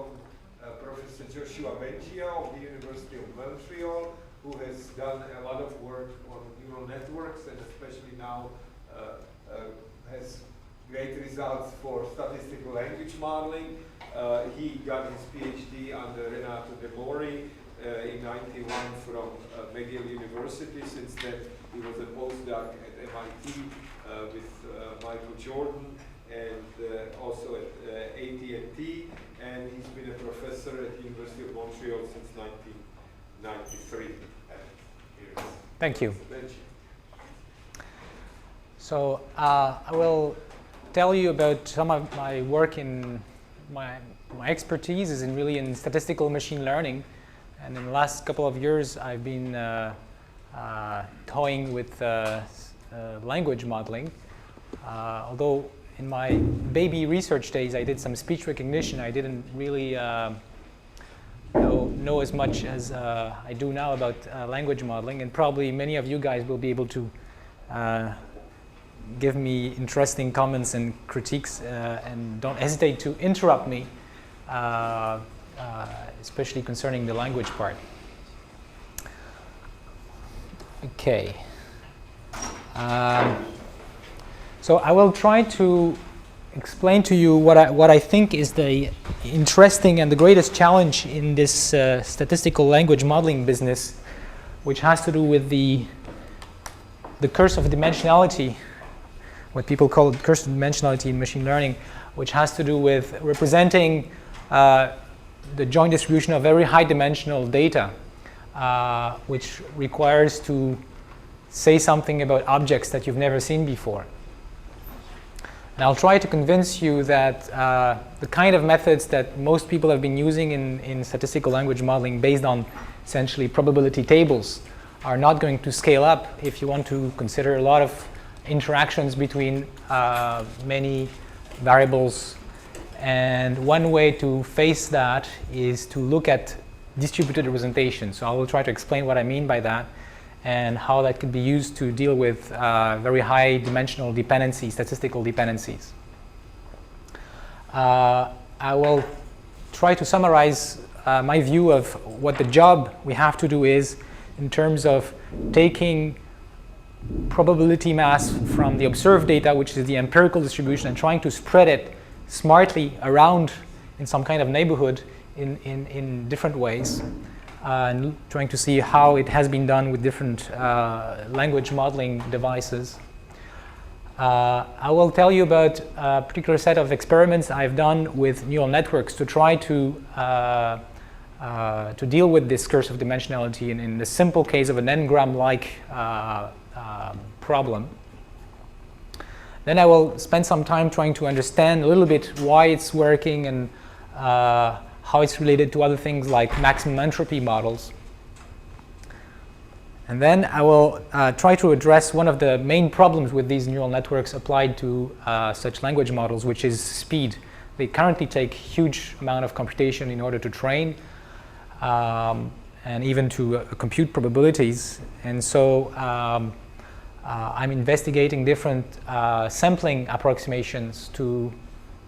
on Professor Yoshua Bengio of the University of Montreal, who has done a lot of work on neural networks and especially now has great results for statistical language modeling. He got his PhD under Renato De Mori in '91 from McGill University. Since then, he was a postdoc at MIT with Michael Jordan and also at AT&T, and he's been a professor at the University of Montreal since 1993. Thank you. So I will tell you about some of my work in my expertise is really in statistical machine learning, and in the last couple of years I've been toying with language modeling. Although in my baby research days I did some speech recognition, I didn't really know as much as I do now about language modeling, and probably many of you guys will be able to give me interesting comments and critiques, and don't hesitate to interrupt me, especially concerning the language part. Okay. So I will try to explain to you what I think is the interesting and the greatest challenge in this statistical language modeling business, which has to do with the curse of dimensionality, what people call the curse of dimensionality in machine learning, which has to do with representing the joint distribution of very high dimensional data, which requires to say something about objects that you've never seen before. And I'll try to convince you that the kind of methods that most people have been using in statistical language modeling based on essentially probability tables are not going to scale up if you want to consider a lot of interactions between many variables. And one way to face that is to look at distributed representation. So I will try to explain what I mean by that and how that could be used to deal with very high dimensional dependencies, statistical dependencies. I will try to summarize my view of what the job we have to do is in terms of taking probability mass from the observed data, which is the empirical distribution, and trying to spread it smartly around in some kind of neighborhood in different ways. And trying to see how it has been done with different language modeling devices. I will tell you about a particular set of experiments I've done with neural networks to try to deal with this curse of dimensionality in the simple case of an n-gram-like problem. Then I will spend some time trying to understand a little bit why it's working and how it's related to other things like maximum entropy models. And then I will try to address one of the main problems with these neural networks applied to such language models, which is speed. They currently take huge amount of computation in order to train and even to compute probabilities. And so I'm investigating different sampling approximations to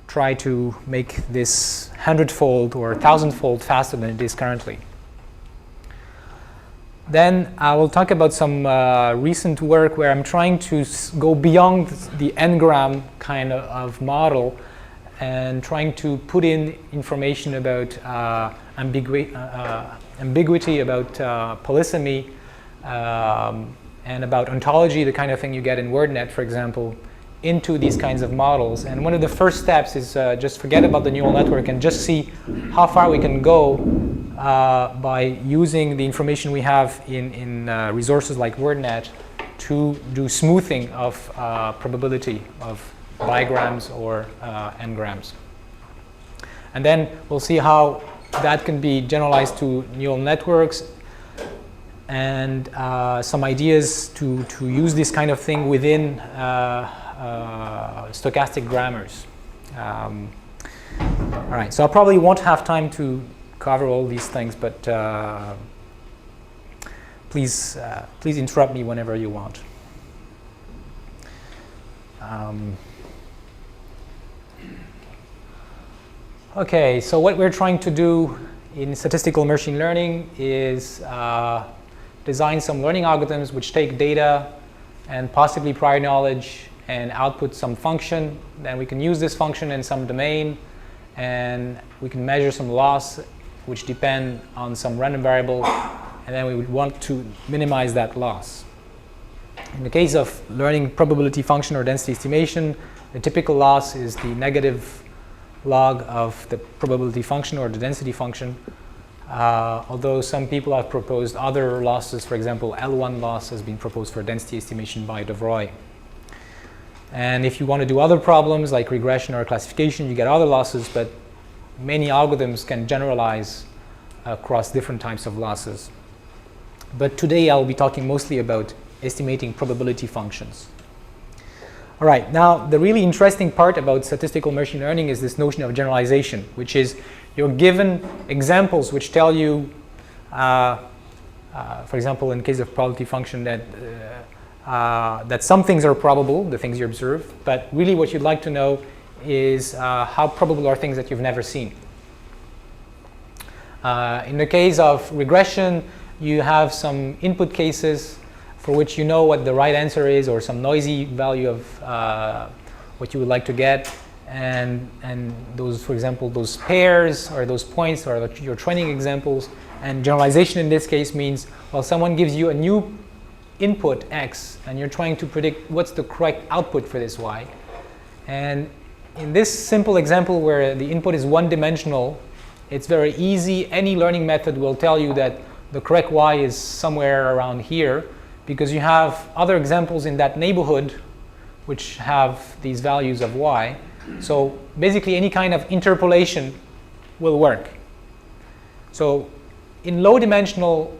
try to make this 100-fold or 1,000-fold faster than it is currently. Then I will talk about some recent work where I'm trying to go beyond the n-gram kind of model and trying to put in information about ambiguity, about polysemy, and about ontology, the kind of thing you get in WordNet, for example, into these kinds of models. And one of the first steps is just forget about the neural network and just see how far we can go by using the information we have in resources like WordNet to do smoothing of probability of bigrams or n-grams. And then we'll see how that can be generalized to neural networks and some ideas to use this kind of thing within stochastic grammars. All right, so I probably won't have time to cover all these things, but please interrupt me whenever you want. Okay, so what we're trying to do in statistical machine learning is design some learning algorithms which take data and possibly prior knowledge and output some function. Then we can use this function in some domain, and we can measure some loss which depend on some random variable, and then we would want to minimize that loss. In the case of learning probability function or density estimation, the typical loss is the negative log of the probability function or the density function, although some people have proposed other losses. For example, L1 loss has been proposed for density estimation by Devroy. And if you want to do other problems like regression or classification, you get other losses, but many algorithms can generalize across different types of losses. But today I'll be talking mostly about estimating probability functions. All right, now the really interesting part about statistical machine learning is this notion of generalization, which is you're given examples which tell you, for example, in case of probability function, that that some things are probable, the things you observe, but really what you'd like to know is how probable are things that you've never seen. In the case of regression, you have some input cases for which you know what the right answer is, or some noisy value of what you would like to get, and those, for example, those pairs or those points are your training examples. And generalization in this case means, well, someone gives you a new input x, and you're trying to predict what's the correct output for this y. And in this simple example where the input is one-dimensional, it's very easy. Any learning method will tell you that the correct y is somewhere around here, because you have other examples in that neighborhood which have these values of y. So basically any kind of interpolation will work. So with low dimensional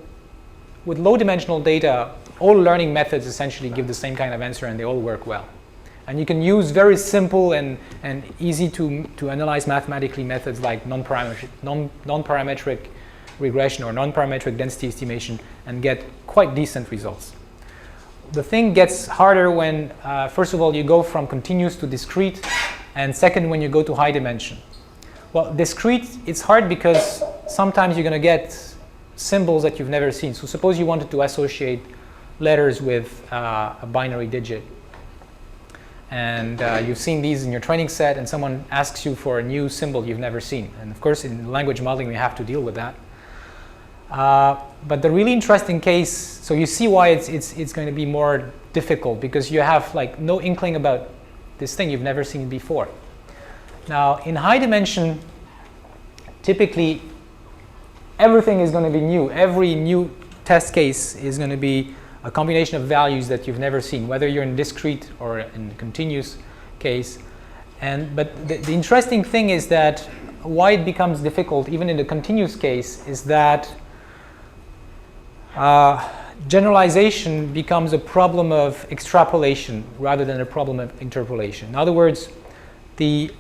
data, all learning methods essentially give the same kind of answer, and they all work well. And you can use very simple and easy to analyze mathematically methods like non-parametric regression or non-parametric density estimation and get quite decent results. The thing gets harder when, first of all, you go from continuous to discrete, and second, when you go to high dimension. Well, discrete, it's hard because sometimes you're going to get symbols that you've never seen. So suppose you wanted to associate letters with a binary digit, and you've seen these in your training set, and someone asks you for a new symbol you've never seen. And of course, in language modeling, we have to deal with that. But the really interesting case, so you see why it's going to be more difficult, because you have like no inkling about this thing you've never seen before. Now, in high dimension, typically everything is going to be new. Every new test case is going to be a combination of values that you've never seen, whether you're in discrete or in continuous case. But the interesting thing is that why it becomes difficult, even in the continuous case, is that generalization becomes a problem of extrapolation rather than a problem of interpolation. In other words, the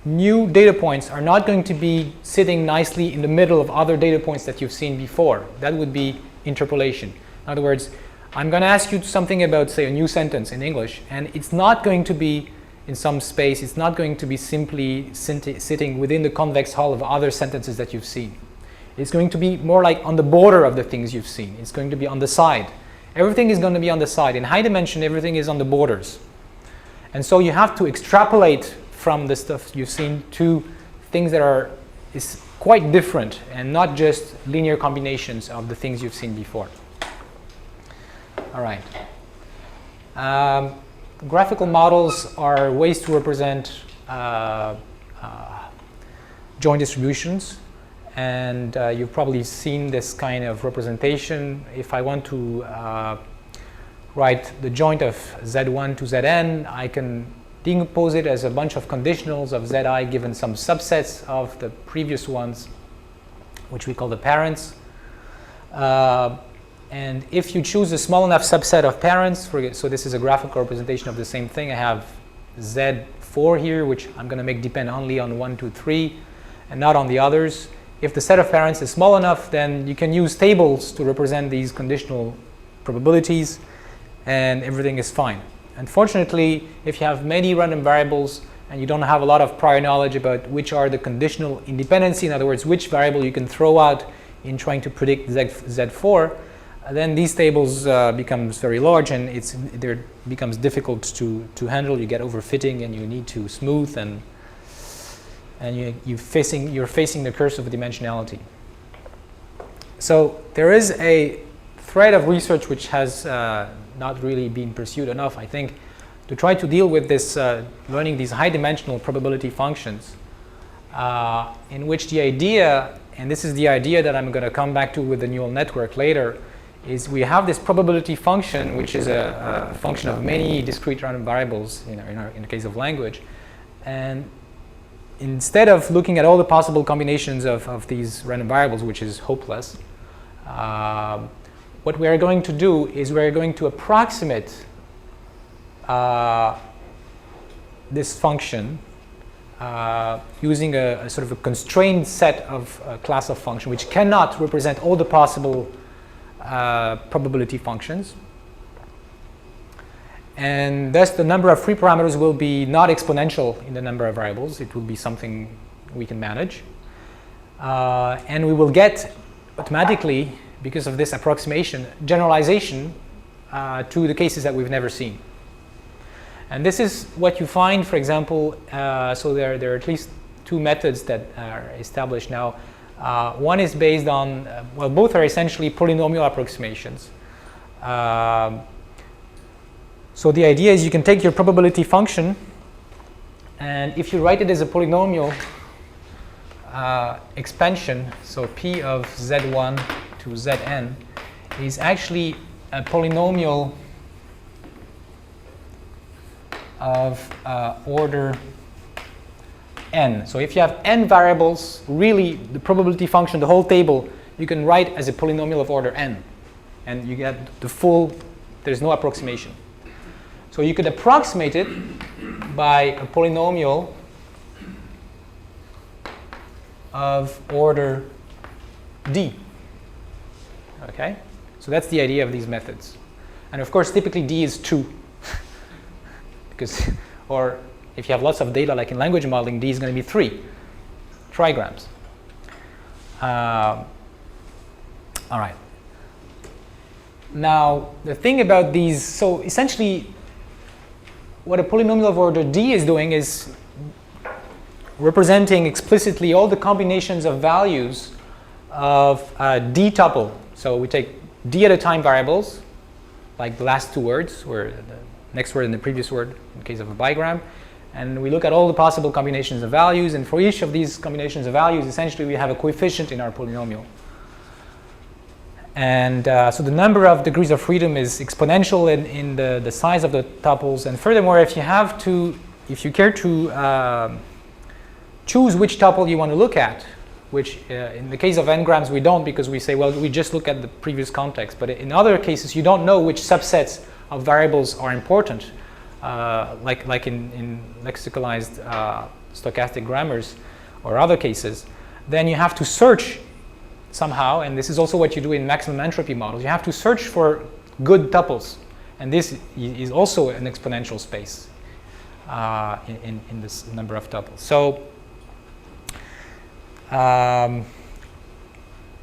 new data points are not going to be sitting nicely in the middle of other data points that you've seen before. That would be interpolation. In other words, I'm going to ask you something about, say, a new sentence in English, and it's not going to be in some space. It's not going to be simply sitting within the convex hull of other sentences that you've seen. It's going to be more like on the border of the things you've seen. It's going to be on the side. Everything is going to be on the side. In high dimension, everything is on the borders. And so you have to extrapolate from the stuff you've seen to things that is quite different and not just linear combinations of the things you've seen before. All right. Graphical models are ways to represent joint distributions. And you've probably seen this kind of representation. If I want to write the joint of Z1 to Zn, I can decompose it as a bunch of conditionals of Zi given some subsets of the previous ones, which we call the parents. And if you choose a small enough subset of parents, so this is a graphical representation of the same thing. I have Z4 here, which I'm going to make depend only on 1, 2, 3, and not on the others. If the set of parents is small enough, then you can use tables to represent these conditional probabilities, and everything is fine. Unfortunately, if you have many random variables and you don't have a lot of prior knowledge about which are the conditional independency, in other words, which variable you can throw out in trying to predict Z4, then these tables becomes very large, and it becomes difficult to handle. You get overfitting, and you need to smooth, and you're facing the curse of dimensionality. So there is a thread of research which has not really been pursued enough, I think, to try to deal with this, learning these high-dimensional probability functions, in which the idea, and this is the idea that I'm going to come back to with the neural network later, is we have this probability function, which is a function of many discrete random variables in the case of language. And instead of looking at all the possible combinations of these random variables, which is hopeless, what we are going to do is we're going to approximate this function using a sort of a constrained set of class of function which cannot represent all the possible probability functions. And thus the number of free parameters will be not exponential in the number of variables. It will be something we can manage. And we will get automatically, because of this approximation, generalization to the cases that we've never seen. And this is what you find, for example, so there are at least two methods that are established now. One is based on, well, both are essentially polynomial approximations. So the idea is you can take your probability function, and if you write it as a polynomial expansion, so P of Z1 to Zn is actually a polynomial of order n. So if you have n variables, really the probability function, the whole table, you can write as a polynomial of order n. And you get the full, there's no approximation. So you could approximate it by a polynomial of order d. Okay? So that's the idea of these methods. And of course, typically d is 2. Because, or if you have lots of data, like in language modeling, d is going to be 3 trigrams. All right. Now, the thing about these, so essentially, what a polynomial of order d is doing is representing explicitly all the combinations of values of d tuple. So we take d at a time variables, like the last two words, or the next word and the previous word in the case of a bigram, and we look at all the possible combinations of values, and for each of these combinations of values, essentially we have a coefficient in our polynomial. And so the number of degrees of freedom is exponential in the size of the tuples, and furthermore, if you care to choose which tuple you want to look at, which in the case of n-grams we don't, because we say, well, we just look at the previous context, but in other cases you don't know which subsets of variables are important, like in lexicalized stochastic grammars or other cases, then you have to search somehow, and this is also what you do in maximum entropy models. You have to search for good tuples, and this is also an exponential space in this number of tuples. So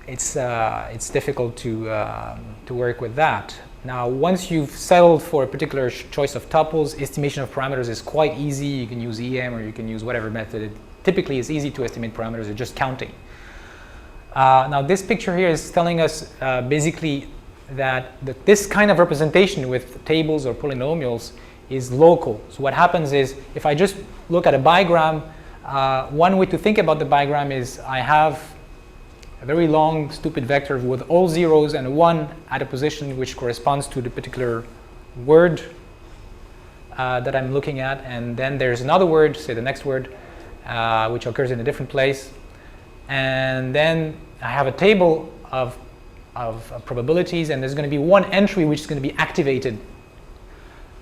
it's difficult to work with that. Now, once you've settled for a particular choice of tuples, estimation of parameters is quite easy. You can use EM or you can use whatever method. Typically, it's easy to estimate parameters. It's just counting. Now, this picture here is telling us basically that this kind of representation with tables or polynomials is local. So what happens is, if I just look at a bigram, one way to think about the bigram is I have a very long, stupid vector with all zeros and 1 at a position which corresponds to the particular word that I'm looking at. And then there's another word, say the next word, which occurs in a different place. And then I have a table of probabilities, and there's going to be one entry which is going to be activated.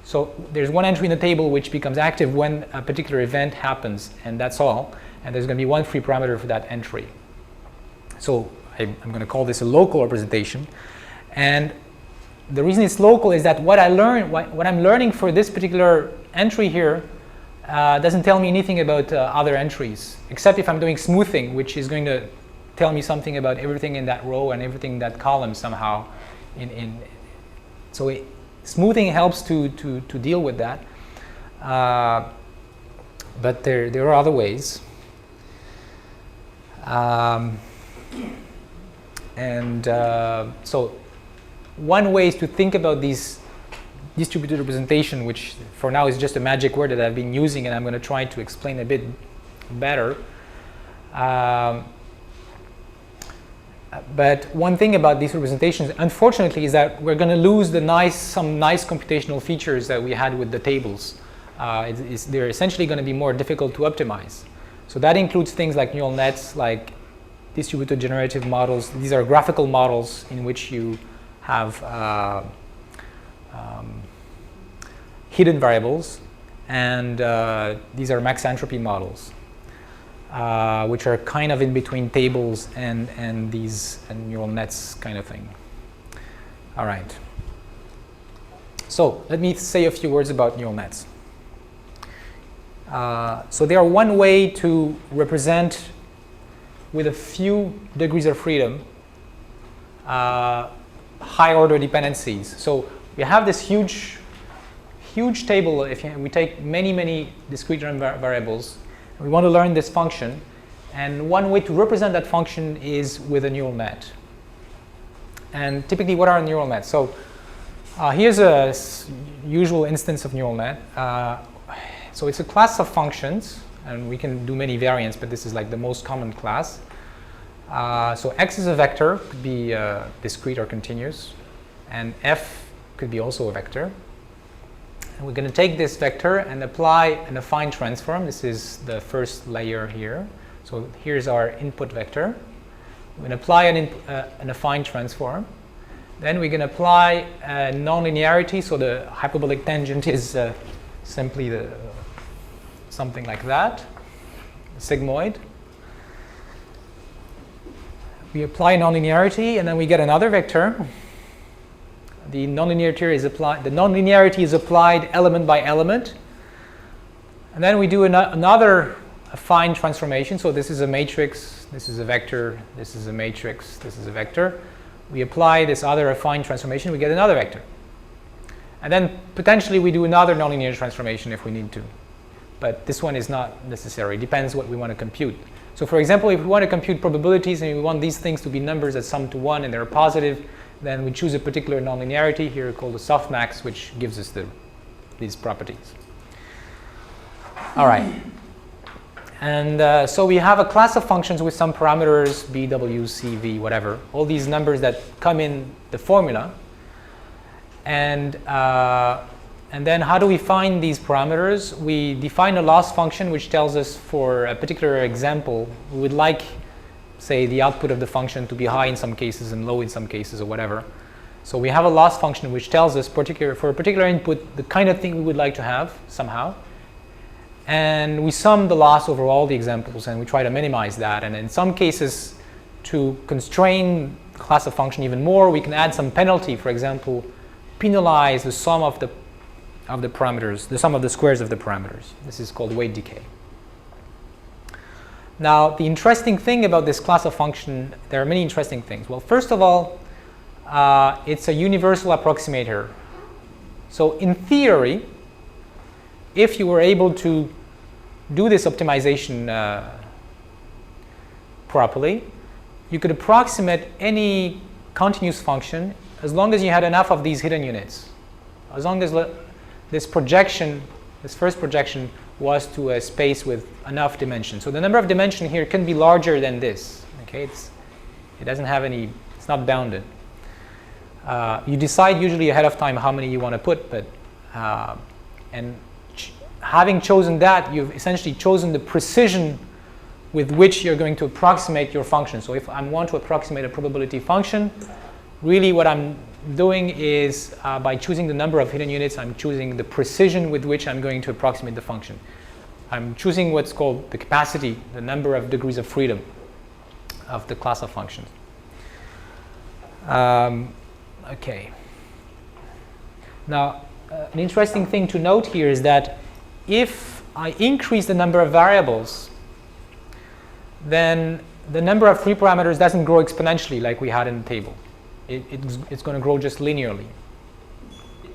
So there's one entry in the table which becomes active when a particular event happens, and that's all. And there's going to be one free parameter for that entry. So I'm going to call this a local representation. And the reason it's local is that what I'm learning for this particular entry here doesn't tell me anything about other entries, except if I'm doing smoothing, which is going to tell me something about everything in that row and everything in that column somehow. So smoothing helps to deal with that. But there are other ways. So one way is to think about these distributed representation, which for now is just a magic word that I've been using, and I'm going to try to explain a bit better. But one thing about these representations, unfortunately, is that we're going to lose some nice computational features that we had with the tables. They're essentially going to be more difficult to optimize. So that includes things like neural nets, like distributed generative models. These are graphical models in which you have hidden variables, and these are max entropy models, which are kind of in between tables and neural nets kind of thing. All right. So let me say a few words about neural nets. So they are one way to represent, with a few degrees of freedom, high order dependencies. So we have this huge table. If we take many discrete variables, we want to learn this function, and one way to represent that function is with a neural net. And typically, what are neural nets? So here's a usual instance of neural net. So it's a class of functions, and we can do many variants, but this is like the most common class. So x is a vector, could be discrete or continuous, and f could be also a vector. And we're going to take this vector and apply an affine transform. This is the first layer here. So here's our input vector. We're going to apply an affine transform. Then we're going to apply nonlinearity. So the hyperbolic tangent is simply something like that, sigmoid. We apply nonlinearity, and then we get another vector. The nonlinearity is applied element by element, and then we do another affine transformation. So this is a matrix, this is a vector, this is a matrix, this is a vector. We apply this other affine transformation, we get another vector, and then potentially we do another nonlinear transformation if we need to. But this one is not necessary. It depends what we want to compute. So for example, if we want to compute probabilities and we want these things to be numbers that sum to 1 and they're positive, then we choose a particular nonlinearity here called the softmax, which gives us these properties. All right. And so we have a class of functions with some parameters, b, w, c, v, whatever, all these numbers that come in the formula. And then how do we find these parameters? We define a loss function which tells us for a particular example, we would like, say, the output of the function to be high in some cases and low in some cases or whatever. So we have a loss function which tells us for a particular input the kind of thing we would like to have somehow. And we sum the loss over all the examples and we try to minimize that. And in some cases, to constrain the class of function even more, we can add some penalty. For example, penalize the sum of the parameters, the sum of the squares of the parameters. This is called weight decay. Now, the interesting thing about this class of function, there are many interesting things. Well, first of all, it's a universal approximator. So in theory, if you were able to do this optimization properly, you could approximate any continuous function as long as you had enough of these hidden units. As long as this first projection was to a space with enough dimension. So the number of dimension here can be larger than this. Okay, it doesn't have any, it's not bounded. You decide usually ahead of time how many you want to put, but having chosen that, you've essentially chosen the precision with which you're going to approximate your function. So if I want to approximate a probability function, really what I'm doing is by choosing the number of hidden units, I'm choosing the precision with which I'm going to approximate the function. I'm choosing what's called the capacity, the number of degrees of freedom of the class of functions. Okay. Now, an interesting thing to note here is that if I increase the number of variables, then the number of free parameters doesn't grow exponentially like we had in the table. It's going to grow just linearly.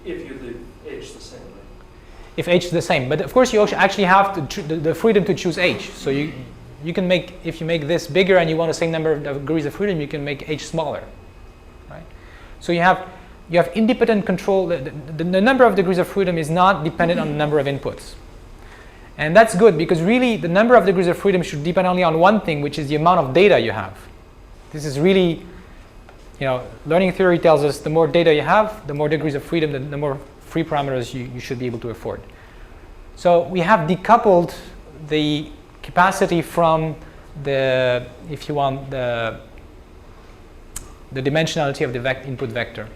If you leave h the same, right? If h is the same. But of course, you actually have the freedom to choose h. So you can make, if you make this bigger and you want the same number of degrees of freedom, you can make h smaller, right? So you have independent control. The number of degrees of freedom is not dependent on the number of inputs. And that's good, because really the number of degrees of freedom should depend only on one thing, which is the amount of data you have. This is really, learning theory tells us the more data you have, the more degrees of freedom, the more free parameters you should be able to afford. So we have decoupled the capacity from the, if you want, the dimensionality of the input vector.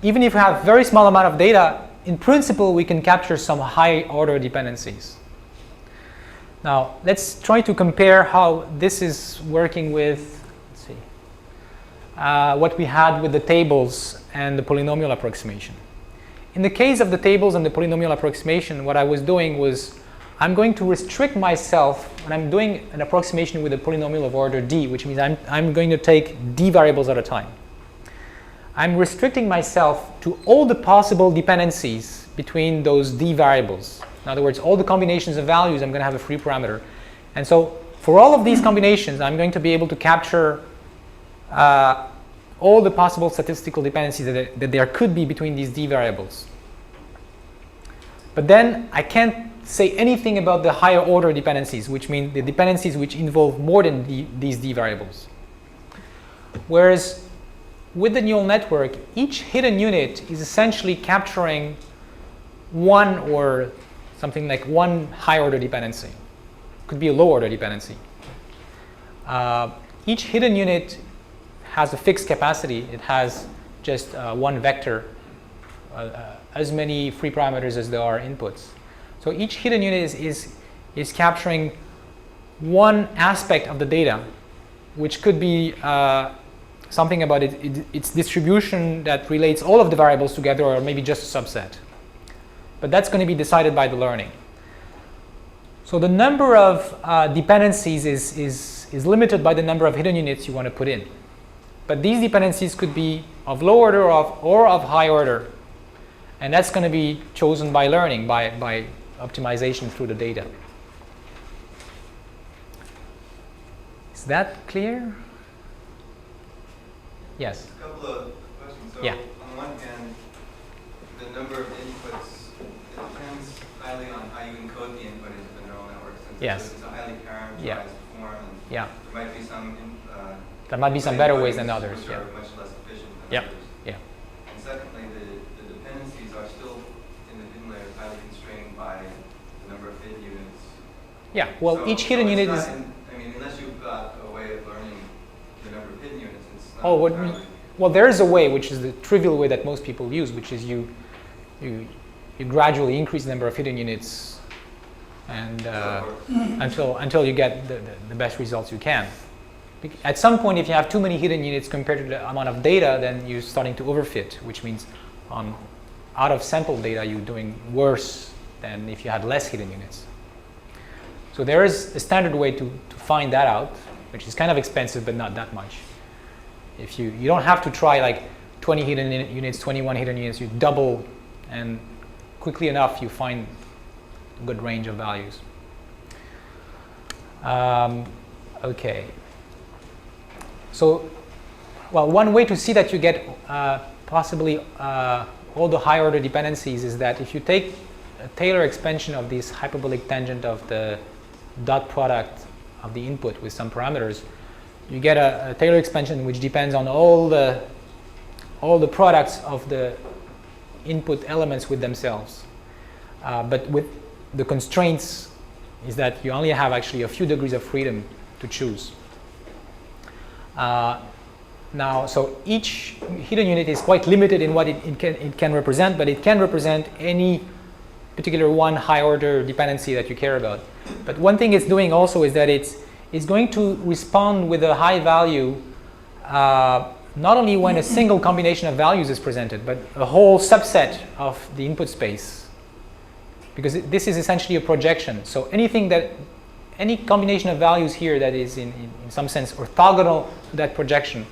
Even if we have very small amount of data, in principle, we can capture some high-order dependencies. Now, let's try to compare how this is working with, let's see, what we had with the tables and the polynomial approximation. In the case of the tables and the polynomial approximation, what I was doing was I'm going to restrict myself when I'm doing an approximation with a polynomial of order d, which means I'm going to take d variables at a time. I'm restricting myself to all the possible dependencies between those d variables. In other words, all the combinations of values, I'm going to have a free parameter. And so for all of these combinations, I'm going to be able to capture all the possible statistical dependencies that there could be between these d variables. But then I can't say anything about the higher order dependencies, which mean the dependencies which involve more than these d variables. Whereas with the neural network, each hidden unit is essentially capturing one or something like one high order dependency. Could be a low order dependency. Each hidden unit has a fixed capacity. It has just one vector, as many free parameters as there are inputs. So each hidden unit is capturing one aspect of the data, which could be something about its distribution that relates all of the variables together, or maybe just a subset. But that's going to be decided by the learning. So the number of dependencies is limited by the number of hidden units you want to put in. But these dependencies could be of low order or of high order. And that's going to be chosen by learning, by optimization through the data. Is that clear? Yes. A couple of questions. So yeah. On the one hand, the number of inputs, it depends highly on how you encode the input into the neural network. Since yes. It's a highly parameterized form, and yeah. there might be some there might be some better ways than others. Which are much less efficient than yeah. others. Yeah. And secondly, the dependencies are still in the hidden layer highly constrained by the number of hidden units. Yeah. Well, so, each hidden unit is. I mean, unless you've got a way of learning the number of hidden units, it's not. Oh, well, there is a way, which is the trivial way that most people use, which is you gradually increase the number of hidden units, and until you get the best results you can. At some point, if you have too many hidden units compared to the amount of data, then you're starting to overfit, which means out of sample data, you're doing worse than if you had less hidden units. So there is a standard way to find that out, which is kind of expensive, but not that much. If you don't have to try like 20 hidden units, 21 hidden units, you double, and quickly enough you find a good range of values. Okay. So, well, one way to see that you get possibly all the high order dependencies is that if you take a Taylor expansion of this hyperbolic tangent of the dot product of the input with some parameters, you get a Taylor expansion which depends on all the products of the input elements with themselves. But with the constraints is that you only have actually a few degrees of freedom to choose. Now, so each hidden unit is quite limited in what it can represent, but it can represent any particular one high order dependency that you care about. But one thing it's doing also is that it's going to respond with a high value not only when a single combination of values is presented, but a whole subset of the input space because this is essentially a projection. So any combination of values here that is in some sense orthogonal to that projection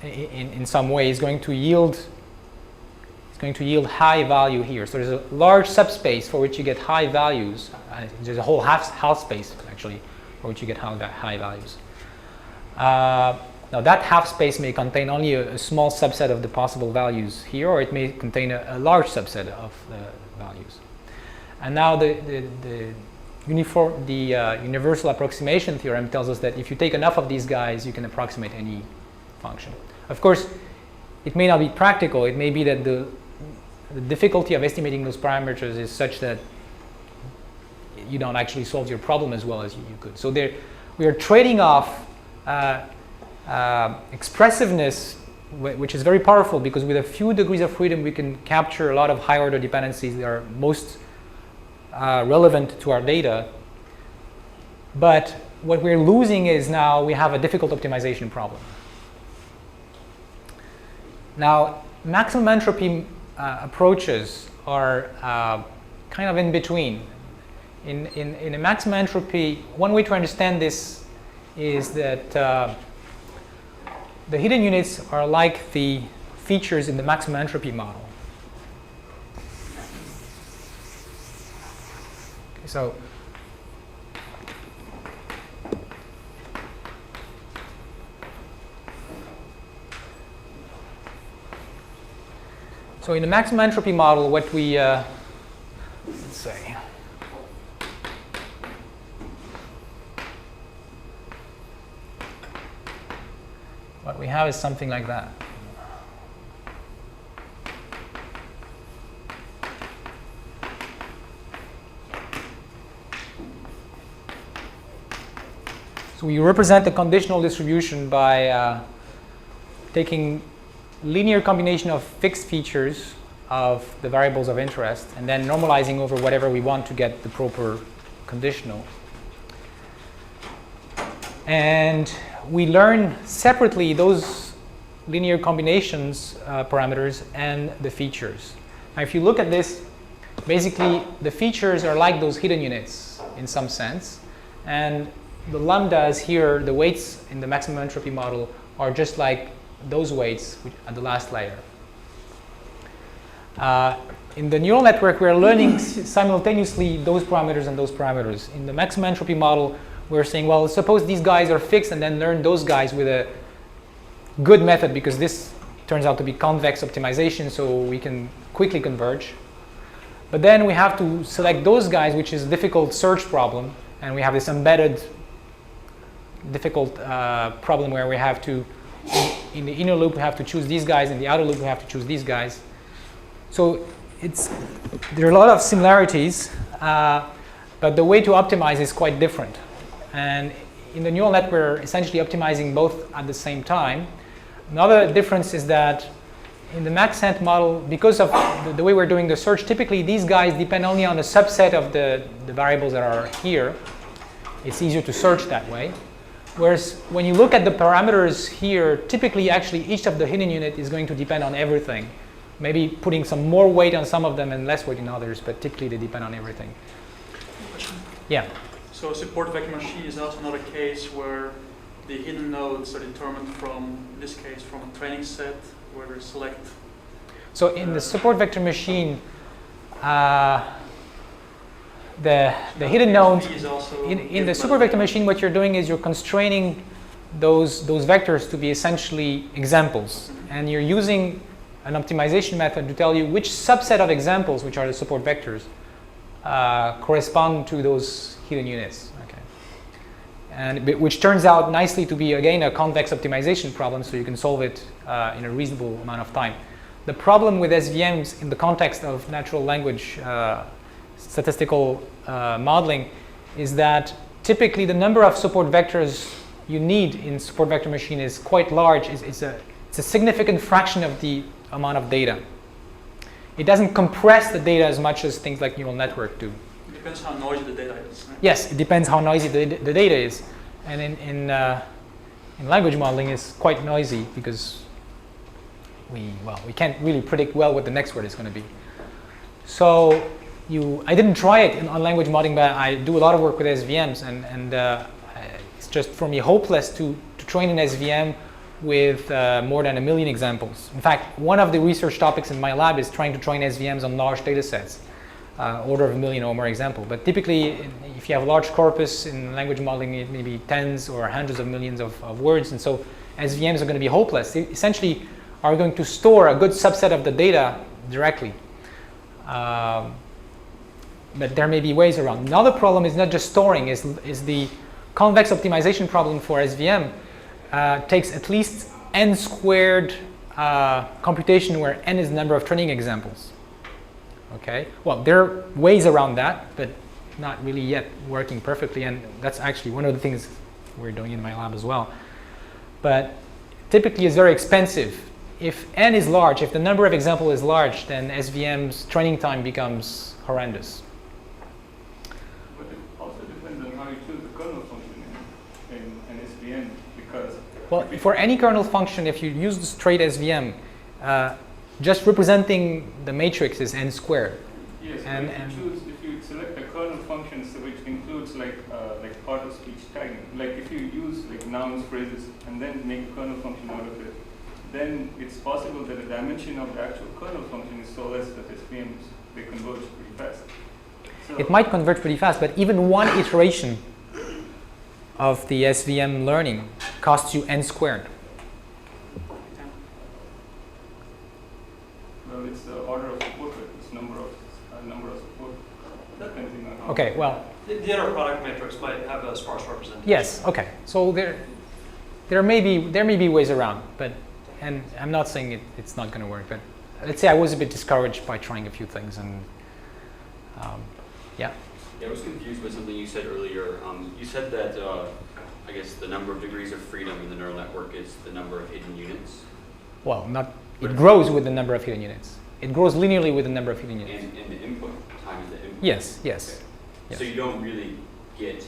in some way is going to yield high value here. So there's a large subspace for which you get high values. There's a whole half space actually for which you get high values. Now that half space may contain only a small subset of the possible values here, or it may contain a large subset of the values. And now the universal approximation theorem tells us that if you take enough of these guys, you can approximate any function. Of course, it may not be practical. It may be that the difficulty of estimating those parameters is such that you don't actually solve your problem as well as you could. So we are trading off expressiveness, which is very powerful, because with a few degrees of freedom we can capture a lot of high order dependencies that are most relevant to our data. But what we're losing is now we have a difficult optimization problem. Now, maximum entropy approaches are kind of in between. In a maximum entropy, one way to understand this is that the hidden units are like the features in the maximum entropy model. Okay, so in the maximum entropy model, what we let's say what we have is something like that. So we represent the conditional distribution by taking linear combination of fixed features of the variables of interest and then normalizing over whatever we want to get the proper conditional. And we learn separately those linear combinations parameters and the features. Now if you look at this, basically the features are like those hidden units in some sense, and the lambdas here, the weights in the maximum entropy model, are just like those weights at the last layer. In the neural network, we're learning simultaneously those parameters and those parameters. In the maximum entropy model, we're saying, well, suppose these guys are fixed, and then learn those guys with a good method, because this turns out to be convex optimization, so we can quickly converge. But then we have to select those guys, which is a difficult search problem, and we have this embedded difficult problem where we have to, in the inner loop, we have to choose these guys, in the outer loop, we have to choose these guys. So there are a lot of similarities, but the way to optimize is quite different. And in the neural net, we're essentially optimizing both at the same time. Another difference is that in the maxent model, because of the way we're doing the search, typically these guys depend only on a subset of the variables that are here. It's easier to search that way. Whereas when you look at the parameters here, typically actually each of the hidden unit is going to depend on everything. Maybe putting some more weight on some of them and less weight in others, but typically they depend on everything. Yeah. So a support vector machine is also not a case where the hidden nodes are determined from, in this case, from a training set where they select. So in the support vector machine, the hidden nodes, in the support vector machine, what you're doing is you're constraining those vectors to be essentially examples. And you're using an optimization method to tell you which subset of examples, which are the support vectors, correspond to those hidden units. Okay. And which turns out nicely to be, again, a convex optimization problem, so you can solve it in a reasonable amount of time. The problem with SVMs in the context of natural language statistical modeling is that typically the number of support vectors you need in support vector machine is quite large. It's a significant fraction of the amount of data. It doesn't compress the data as much as things like neural network do. It depends how noisy the data is. Right? Yes, it depends how noisy the data is. And in language modeling, it's quite noisy because we can't really predict well what the next word is going to be. So I didn't try it on language modeling, but I do a lot of work with SVMs, and it's just for me hopeless to train an SVM with more than 1 million examples. In fact, one of the research topics in my lab is trying to train SVMs on large data sets, order of 1 million or more examples. But typically, if you have a large corpus in language modeling, it may be tens or hundreds of millions of words, and so SVMs are going to be hopeless. They essentially are going to store a good subset of the data directly. But there may be ways around. Another problem is not just storing, is the convex optimization problem for SVM. Takes at least n squared computation where n is the number of training examples. Okay, well, there are ways around that, but not really yet working perfectly, and that's actually one of the things we're doing in my lab as well. But typically it's very expensive. If n is large, if the number of examples is large, then SVM's training time becomes horrendous. But it also depends on how you choose the kernel function in an SVM, because... Well, for any kernel function, if you use the straight SVM, just representing the matrix is n squared. Yes, and if you select a kernel function which includes like part of speech tagging, like if you use like nouns, phrases, and then make a kernel function out of it, then it's possible that the dimension of the actual kernel function is so less that SVMs, they converge pretty fast. So it might converge pretty fast, but even one iteration of the SVM learning costs you n squared. well, it's the order of support, it's number of support. Depending on how Okay, well, The inner product matrix might have a sparse representation. yes, okay. So there may be ways around, but, and I'm not saying it's not going to work, but let's say I was a bit discouraged by trying a few things, and yeah. Yeah, I was confused by something you said earlier. You said that I guess the number of degrees of freedom in the neural network is the number of hidden units. Well, it grows with the number of hidden units. It grows linearly with the number of hidden units. And the input time is the input. Yes. Okay. Yes. So you don't really get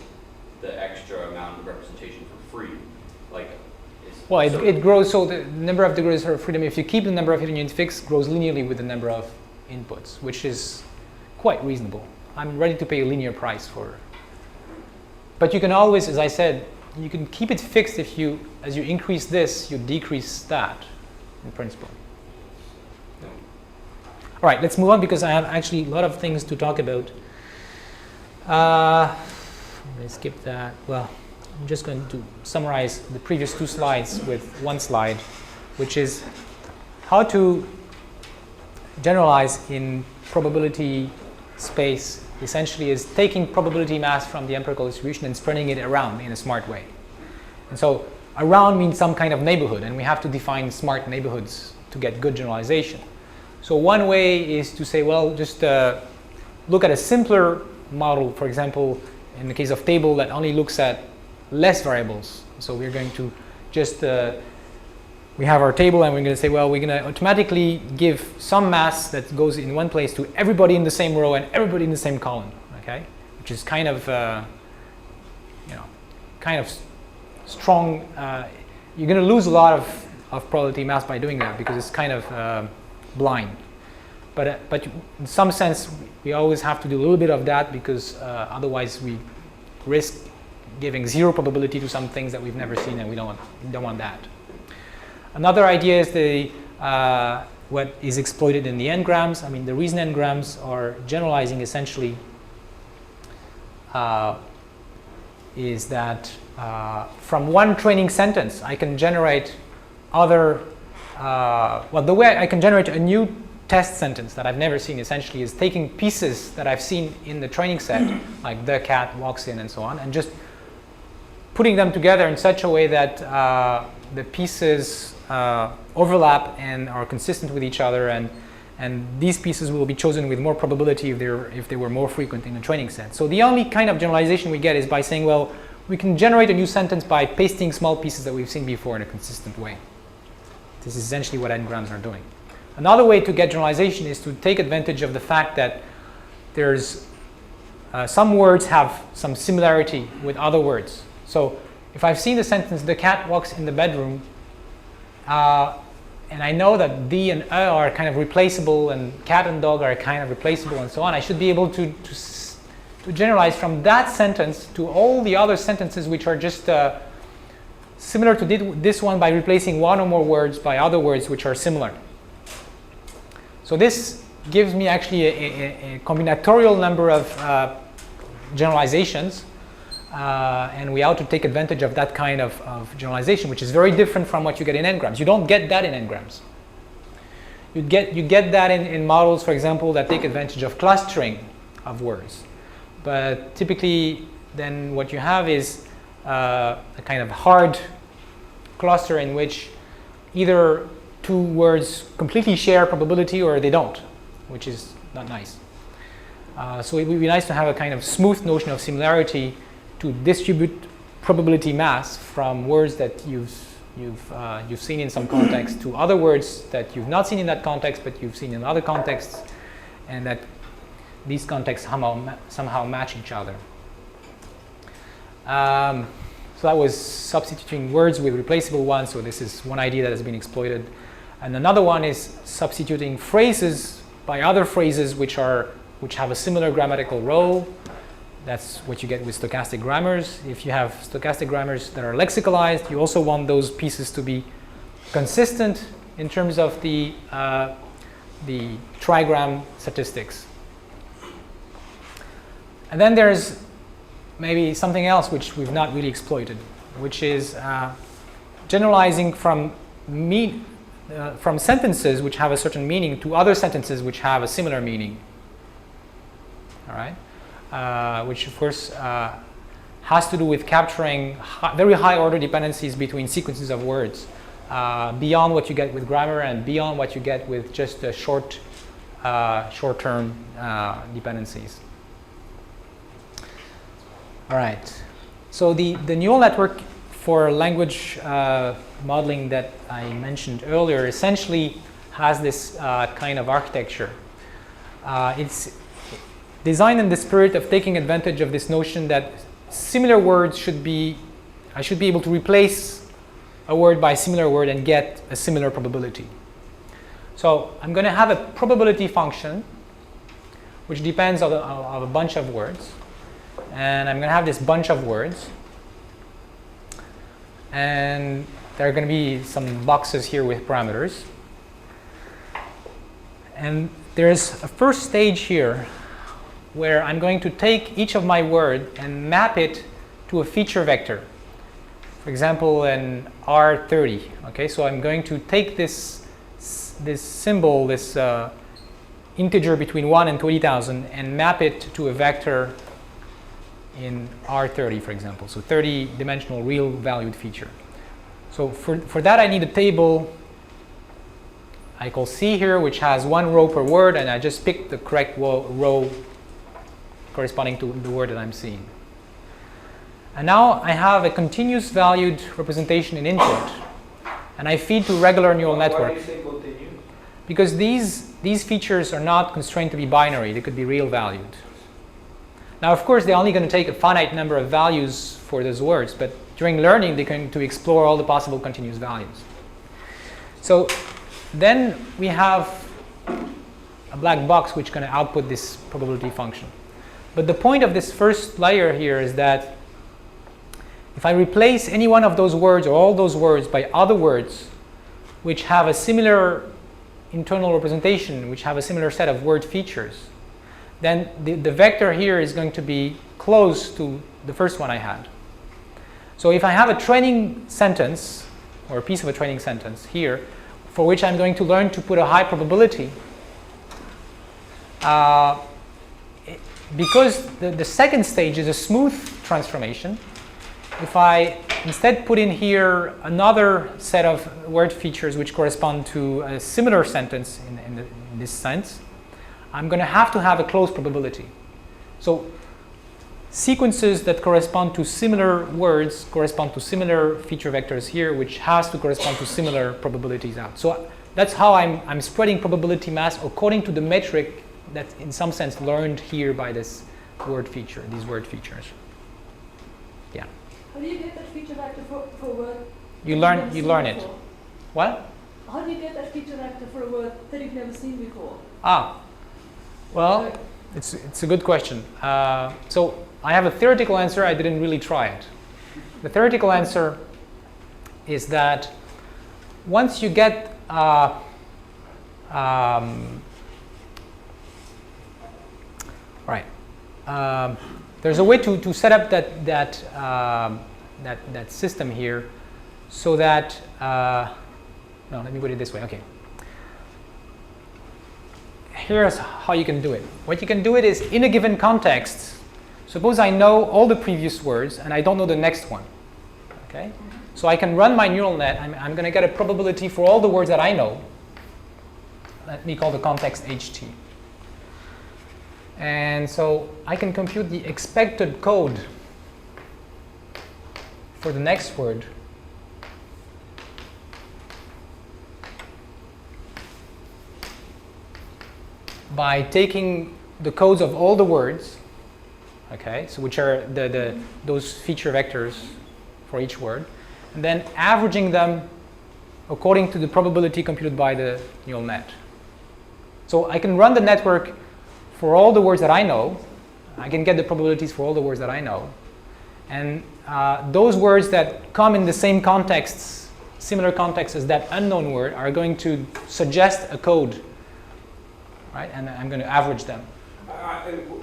the extra amount of representation for free, like. Well, it grows, so the number of degrees of freedom, if you keep the number of hidden units fixed, grows linearly with the number of inputs, which is quite reasonable. I'm ready to pay a linear price for. But you can always, as I said, you can keep it fixed if you, as you increase this, you decrease that, in principle. All right, let's move on because I have actually a lot of things to talk about. Let's skip that. Well, I'm just going to summarize the previous 2 slides with one slide, which is how to generalize in probability space. Essentially is taking probability mass from the empirical distribution and spreading it around in a smart way. And so around means some kind of neighborhood, and we have to define smart neighborhoods to get good generalization. So one way is to say, well, just look at a simpler model, for example, in the case of table that only looks at less variables. So we're going to just, we have our table and we're going to say, well, we're going to automatically give some mass that goes in one place to everybody in the same row and everybody in the same column, okay? Which is kind of, kind of strong. You're going to lose a lot of probability mass by doing that because it's kind of blind. But in some sense, we always have to do a little bit of that because otherwise we risk giving 0 probability to some things that we've never seen, and we don't want that. Another idea is what is exploited in the n-grams. I mean, the reason n-grams are generalizing essentially is that from one training sentence, I can generate other, well, the way I can generate a new test sentence that I've never seen essentially is taking pieces that I've seen in the training set, like the cat walks in and so on, and just putting them together in such a way that the pieces overlap and are consistent with each other, and these pieces will be chosen with more probability if they were more frequent in a training set. So the only kind of generalization we get is by saying, well, we can generate a new sentence by pasting small pieces that we've seen before in a consistent way. This is essentially what n-grams are doing. Another way to get generalization is to take advantage of the fact that there's some words have some similarity with other words. So if I've seen the sentence, the cat walks in the bedroom, and I know that the and are kind of replaceable, and cat and dog are kind of replaceable, and so on, I should be able to generalize from that sentence to all the other sentences which are just similar to this one by replacing one or more words by other words which are similar. So this gives me actually a combinatorial number of generalizations, and we ought to take advantage of that kind of generalization, which is very different from what you get in n-grams. You don't get that in n-grams. You get that in models, for example, that take advantage of clustering of words. But typically, then what you have is a kind of hard cluster in which either two words completely share probability or they don't, which is not nice. So it would be nice to have a kind of smooth notion of similarity to distribute probability mass from words that you've seen in some context to other words that you've not seen in that context, but you've seen in other contexts, and that these contexts somehow match each other. So that was substituting words with replaceable ones. So this is one idea that has been exploited. And another one is substituting phrases by other phrases which have a similar grammatical role. That's what you get with stochastic grammars. If you have stochastic grammars that are lexicalized, you also want those pieces to be consistent in terms of the trigram statistics. And then there's maybe something else which we've not really exploited, which is generalizing from sentences which have a certain meaning to other sentences which have a similar meaning. All right, which of course has to do with capturing very high order dependencies between sequences of words, beyond what you get with grammar and beyond what you get with just the short-term dependencies. All right, so the neural network for language modeling that I mentioned earlier essentially has this kind of architecture. It's designed in the spirit of taking advantage of this notion that similar words I should be able to replace a word by a similar word and get a similar probability. So I'm going to have a probability function which depends on a bunch of words. And I'm going to have this bunch of words. And there are going to be some boxes here with parameters. And there's a first stage here where I'm going to take each of my words and map it to a feature vector. For example, an R30. Okay, so I'm going to take this symbol, this integer between 1 and 20,000, and map it to a vector in R30, for example. So 30-dimensional real valued feature. So for that I need a table I call C here, which has one row per word, and I just pick the correct row corresponding to the word that I'm seeing. And now I have a continuous valued representation in input, and I feed to regular neural network. Why do you say continue? Because these features are not constrained to be binary. They could be real valued. Now, of course, they're only going to take a finite number of values for those words, but during learning, they're going to explore all the possible continuous values. So then we have a black box which is going to output this probability function. But the point of this first layer here is that if I replace any one of those words or all those words by other words which have a similar internal representation, which have a similar set of word features, then the vector here is going to be close to the first one I had. So if I have a training sentence, or a piece of a training sentence here, for which I'm going to learn to put a high probability, because the second stage is a smooth transformation, if I instead put in here another set of word features which correspond to a similar sentence in this sense, I'm going to have a close probability. So sequences that correspond to similar words correspond to similar feature vectors here, which has to correspond to similar probabilities out. So that's how I'm spreading probability mass according to the metric that's in some sense learned here by this word feature, these word features. Yeah. How do you get that feature vector for word? You learn it. What? How do you get that feature vector for a word that you've never seen before? Well, it's a good question. So I have a theoretical answer. I didn't really try it. The theoretical answer is that once you get there's a way to set up that system here, so that no, let me put it this way. Okay. Here's how you can do it. What you can do it is, in a given context, suppose I know all the previous words and I don't know the next one. Okay? So I can run my neural net. I'm going to get a probability for all the words that I know. Let me call the context HT. And so I can compute the expected code for the next word by taking the codes of all the words, okay, so which are those feature vectors for each word, and then averaging them according to the probability computed by the neural net. So I can run the network for all the words that I know. I can get the probabilities for all the words that I know. And those words that come in the same contexts, similar contexts as that unknown word, are going to suggest a code, right? And I'm going to average them.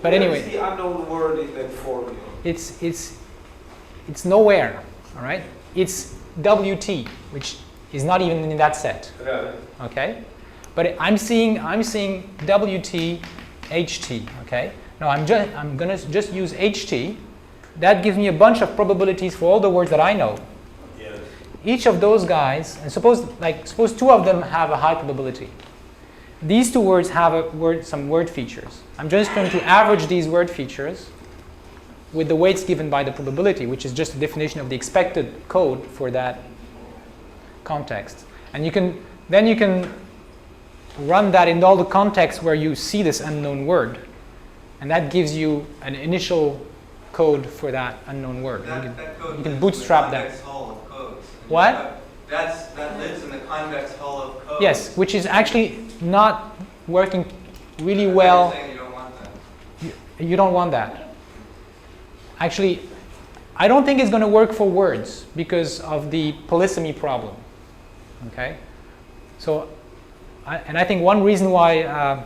But anyway, what is the unknown word in that formula? It's nowhere, all right? It's WT, which is not even in that set. Yeah. Okay? But I'm seeing WT, HT, okay? Now I'm going to just use HT. That gives me a bunch of probabilities for all the words that I know. Yes. Each of those guys, and suppose two of them have a high probability. These two words have some word features. I'm just going to average these word features with the weights given by the probability, which is just a definition of the expected code for that context. And you can run that in all the contexts where you see this unknown word, and that gives you an initial code for that unknown word. You can bootstrap that. Hull of codes. What? That lives in the convex hull of codes. Yes, which is actually not working really well. You're saying you don't want that. You don't want that. Actually, I don't think it's going to work for words because of the polysemy problem. Okay? So, I think one reason why,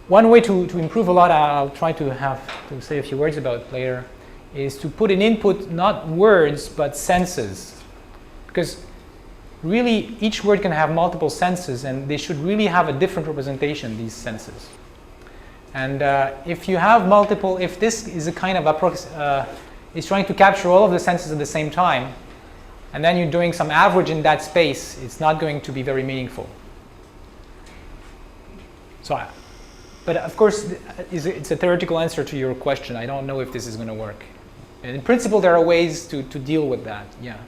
one way to improve a lot, I'll try to say a few words about later, is to put in input not words but senses. Because really each word can have multiple senses, and they should really have a different representation, these senses. And if you have multiple, if this is a kind of is trying to capture all of the senses at the same time, and then you're doing some average in that space, it's not going to be very meaningful. So, but of course, it's a theoretical answer to your question. I don't know if this is going to work. And in principle, there are ways to deal with that. Yeah.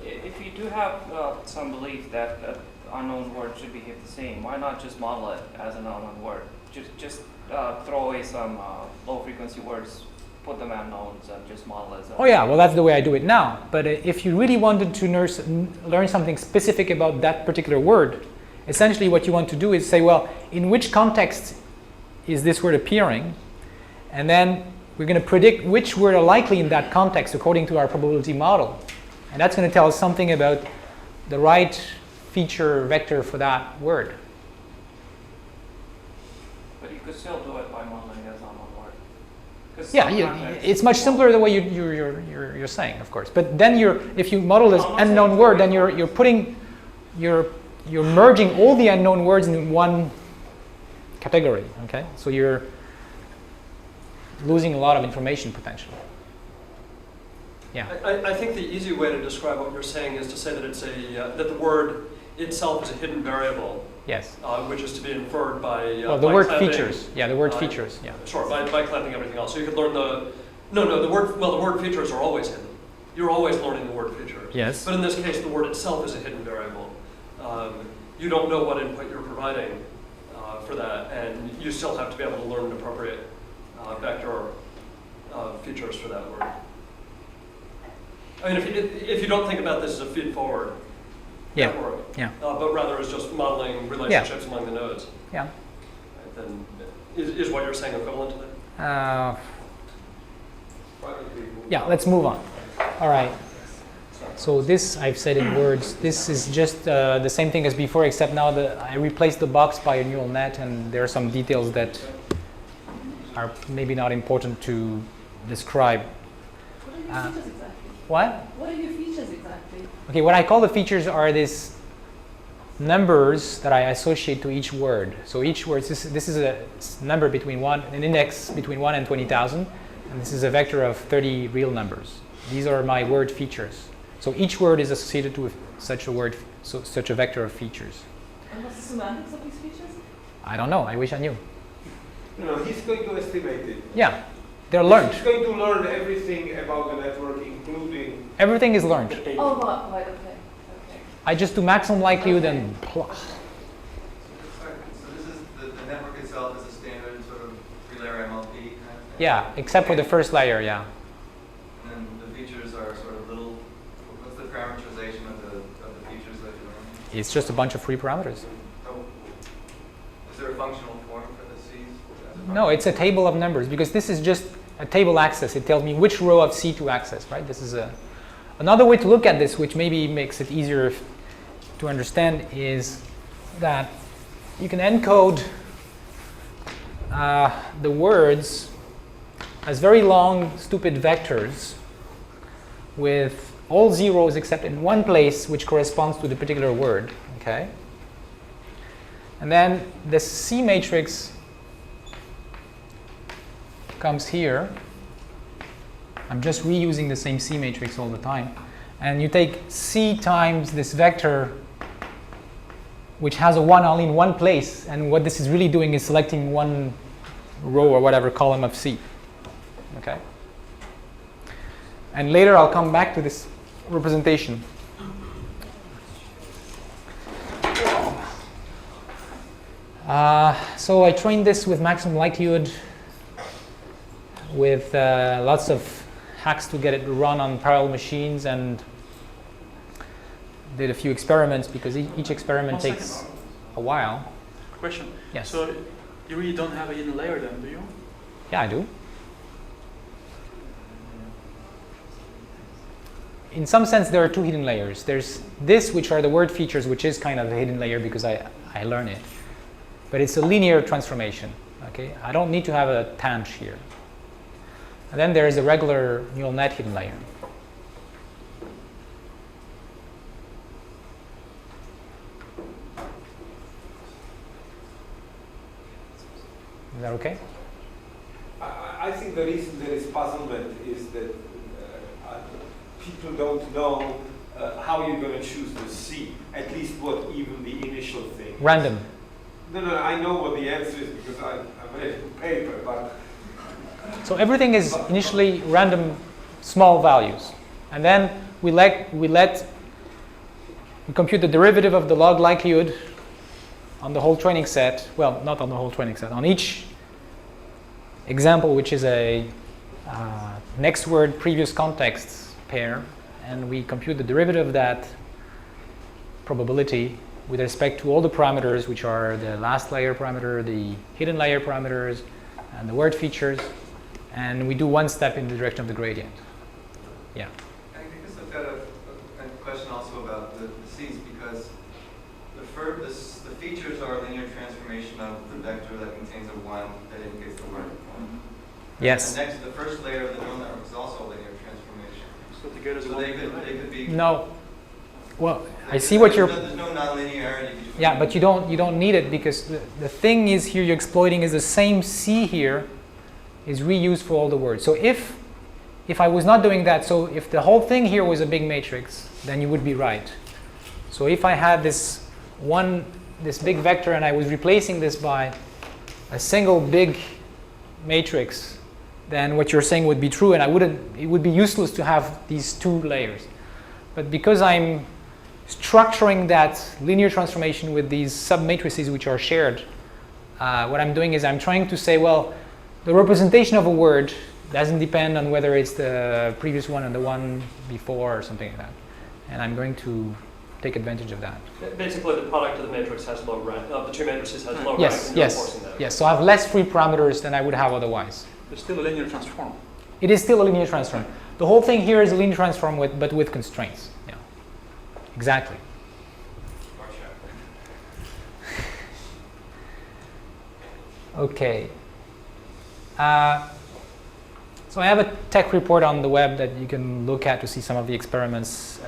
If you do have some belief that unknown word should behave the same, why not just model it as an unknown word? Just throw away some low frequency words, put them unknowns, and just model it as Oh yeah, well that's the way I do it now. But if you really wanted to learn something specific about that particular word, essentially what you want to do is say, well, in which context is this word appearing? And then we're going to predict which word are likely in that context according to our probability model. And that's going to tell us something about the right feature vector for that word. But you could still do it by modeling as unknown word. Yeah, it's much simpler the way you're saying, of course. But then if you model this unknown word, then you're merging all the unknown words in one category. Okay, so you're losing a lot of information potentially. Yeah. I think the easy way to describe what you're saying is to say that it's that the word itself is a hidden variable. Yes. Which is to be inferred by the word features. Yeah, the word features. Yeah. Sure, by clamping everything else. So you could learn the word features are always hidden. You're always learning the word features. Yes. But in this case, the word itself is a hidden variable. You don't know what input you're providing for that, and you still have to be able to learn an appropriate vector features for that word. I mean, if you don't think about this as a feed forward, Yeah. network. Yeah. But rather is just modeling relationships among the nodes. Yeah. Right, then is what you're saying equivalent to that? Yeah, let's move on. All right. So this I've said in words. This is just the same thing as before, except now that I replaced the box by a neural net, and there are some details that are maybe not important to describe. What are your features exactly? What? What are your features exactly? Okay, what I call the features are these numbers that I associate to each word. So each word, this is a number between an index between 1 and 20,000, and this is a vector of 30 real numbers. These are my word features. So each word is associated with such a word, such a vector of features. And what's the semantics of these features? I don't know. I wish I knew. No, he's going to estimate it. Yeah, they're learned. He's going to learn everything about the network, including. Everything is learned. Oh, right, okay. Okay. I just do maximum likelihood and. So this is the network itself is a standard sort of three-layer MLP kind of thing? Yeah, except for the first layer, yeah. And then the features are sort of little, what's the parameterization of the features that you're learning? It's just a bunch of free parameters. Oh, is there a functional form for the C's? No, it's a table of numbers because this is just a table access. It tells me which row of C to access, right? This is another way to look at this, which maybe makes it easier to understand, is that you can encode the words as very long, stupid vectors with all zeros except in one place, which corresponds to the particular word. Okay. And then the C matrix comes here. I'm just reusing the same C matrix all the time. And you take C times this vector, which has a 1 only in one place. And what this is really doing is selecting one row or whatever column of C. Okay? And later I'll come back to this representation. So I trained this with maximum likelihood, with lots of hacks to get it to run on parallel machines, and did a few experiments because each experiment takes a while. Question. Yes. So you really don't have a hidden layer then, do you? Yeah, I do. In some sense, there are two hidden layers. There's this, which are the word features, which is kind of a hidden layer because I learn it. But it's a linear transformation. Okay, I don't need to have a tanh here. And then there is a regular neural net hidden layer. Is that okay? I think the reason there is puzzlement is that people don't know how you're going to choose the C, at least what even the initial thing is. Random. No, I know what the answer is because I read the paper, but... So everything is initially random small values. And then we compute the derivative of the log likelihood on the whole training set. Well, not on the whole training set, on each example, which is a next word previous context pair. And we compute the derivative of that probability with respect to all the parameters, which are the last layer parameter, the hidden layer parameters, and the word features. And we do one step in the direction of the gradient. Yeah. I guess I've got a question also about the C's, because the features are a linear transformation of the vector that contains a 1 that indicates the word. Yes. And next, the first layer of the neural network is also a linear transformation. So together So they could be. No. Well, I see what you're. There's no nonlinearity between. Yeah, but you don't need it because the thing is here you're exploiting is the same C here is reused for all the words. So if I was not doing that, so if the whole thing here was a big matrix, then you would be right. So if I had this big vector and I was replacing this by a single big matrix, then what you're saying would be true, and it would be useless to have these two layers. But because I'm structuring that linear transformation with these submatrices which are shared, what I'm doing is I'm trying to say, well, the representation of a word doesn't depend on whether it's the previous one and the one before or something like that. And I'm going to take advantage of that. Basically, the product of the matrix has low rank. The two matrices has low rank. Yes, And you're yes, enforcing that. yes. So I have less free parameters than I would have otherwise. There's still a linear transform. It is still a linear transform. The whole thing here is a linear transform, but with constraints. Yeah, exactly. Okay. So I have a tech report on the web that you can look at to see some of the experiments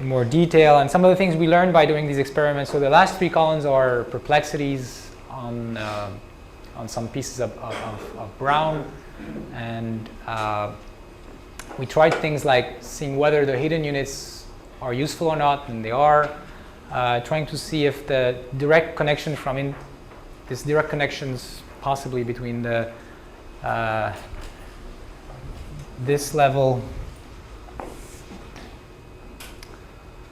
in more detail and some of the things we learned by doing these experiments. So the last 3 columns are perplexities on some pieces of Brown, and we tried things like seeing whether the hidden units are useful or not, and they are. Trying to see if the direct connection from this direct connections possibly between the this level.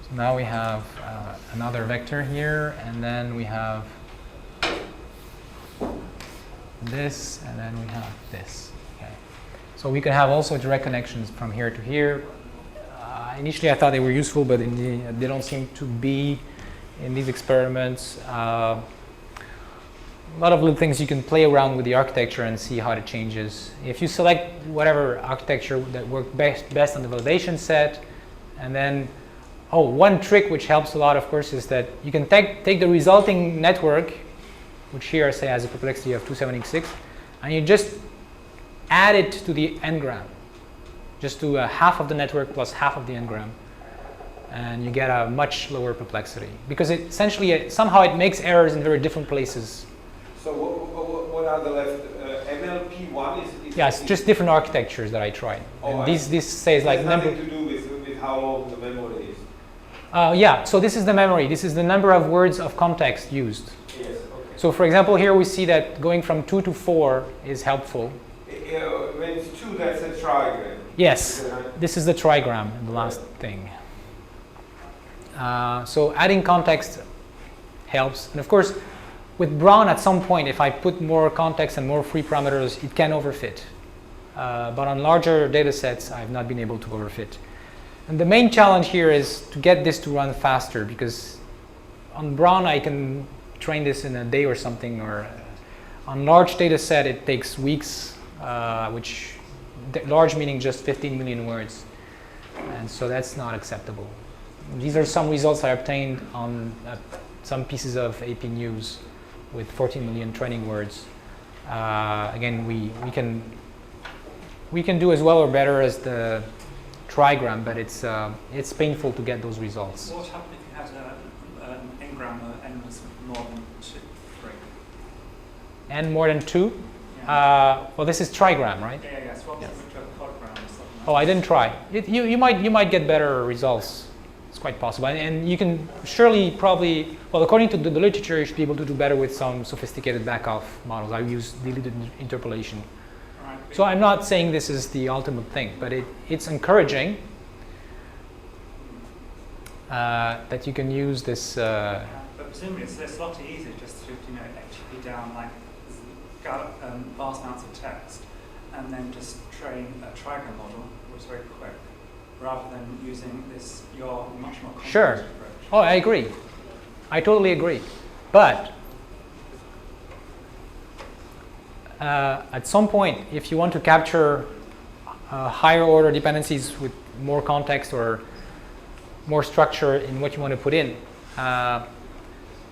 So now we have another vector here, and then we have this, and then we have this. Okay. So we can have also direct connections from here to here. Initially I thought they were useful, but they don't seem to be in these experiments. A lot of little things you can play around with the architecture and see how it changes. If you select whatever architecture that works best on the validation set, and then, one trick which helps a lot, of course, is that you can take the resulting network, which here I say has a perplexity of 276, and you just add it to the n-gram. Just do half of the network plus half of the n-gram, and you get a much lower perplexity. Because essentially, somehow it makes errors in very different places. So what are the left? MLP1 is Yeah, it's just different architectures that I tried. And this says like nothing to do with how long the memory is. Yeah, so this is the memory. This is the number of words of context used. Yes, okay. So for example, here we see that going from 2 to 4 is helpful. When it's 2, that's a trigram. Yes, this is the trigram, the last thing. So adding context helps. And of course, with Brown, at some point, if I put more context and more free parameters, it can overfit. But on larger data sets, I've not been able to overfit. And the main challenge here is to get this to run faster, because on Brown, I can train this in a day or something, or on large data set, it takes weeks, which large meaning just 15 million words. And so that's not acceptable. These are some results I obtained on some pieces of AP News with 14 million training words. Again, we can do as well or better as the trigram, but it's painful to get those results. What happened if you had an n-gram or n was more than 3? N more than 2? Yeah. Well, this is trigram, right? Yeah. So what was it to a quadgram or something? Oh, I didn't try. You might get better results. It's quite possible, and you can surely probably, well, according to the literature, you should be able to do better with some sophisticated back-off models. I use deleted interpolation. Right. So I'm not saying this is the ultimate thing, but it's encouraging that you can use this. But presumably it's a lot easier just to HTTP down like vast amounts of text, and then just train a trigram model, which is very quick, rather than using your much more complex Sure. approach. Oh, I agree. I totally agree. But at some point, if you want to capture higher order dependencies with more context or more structure in what you want to put in,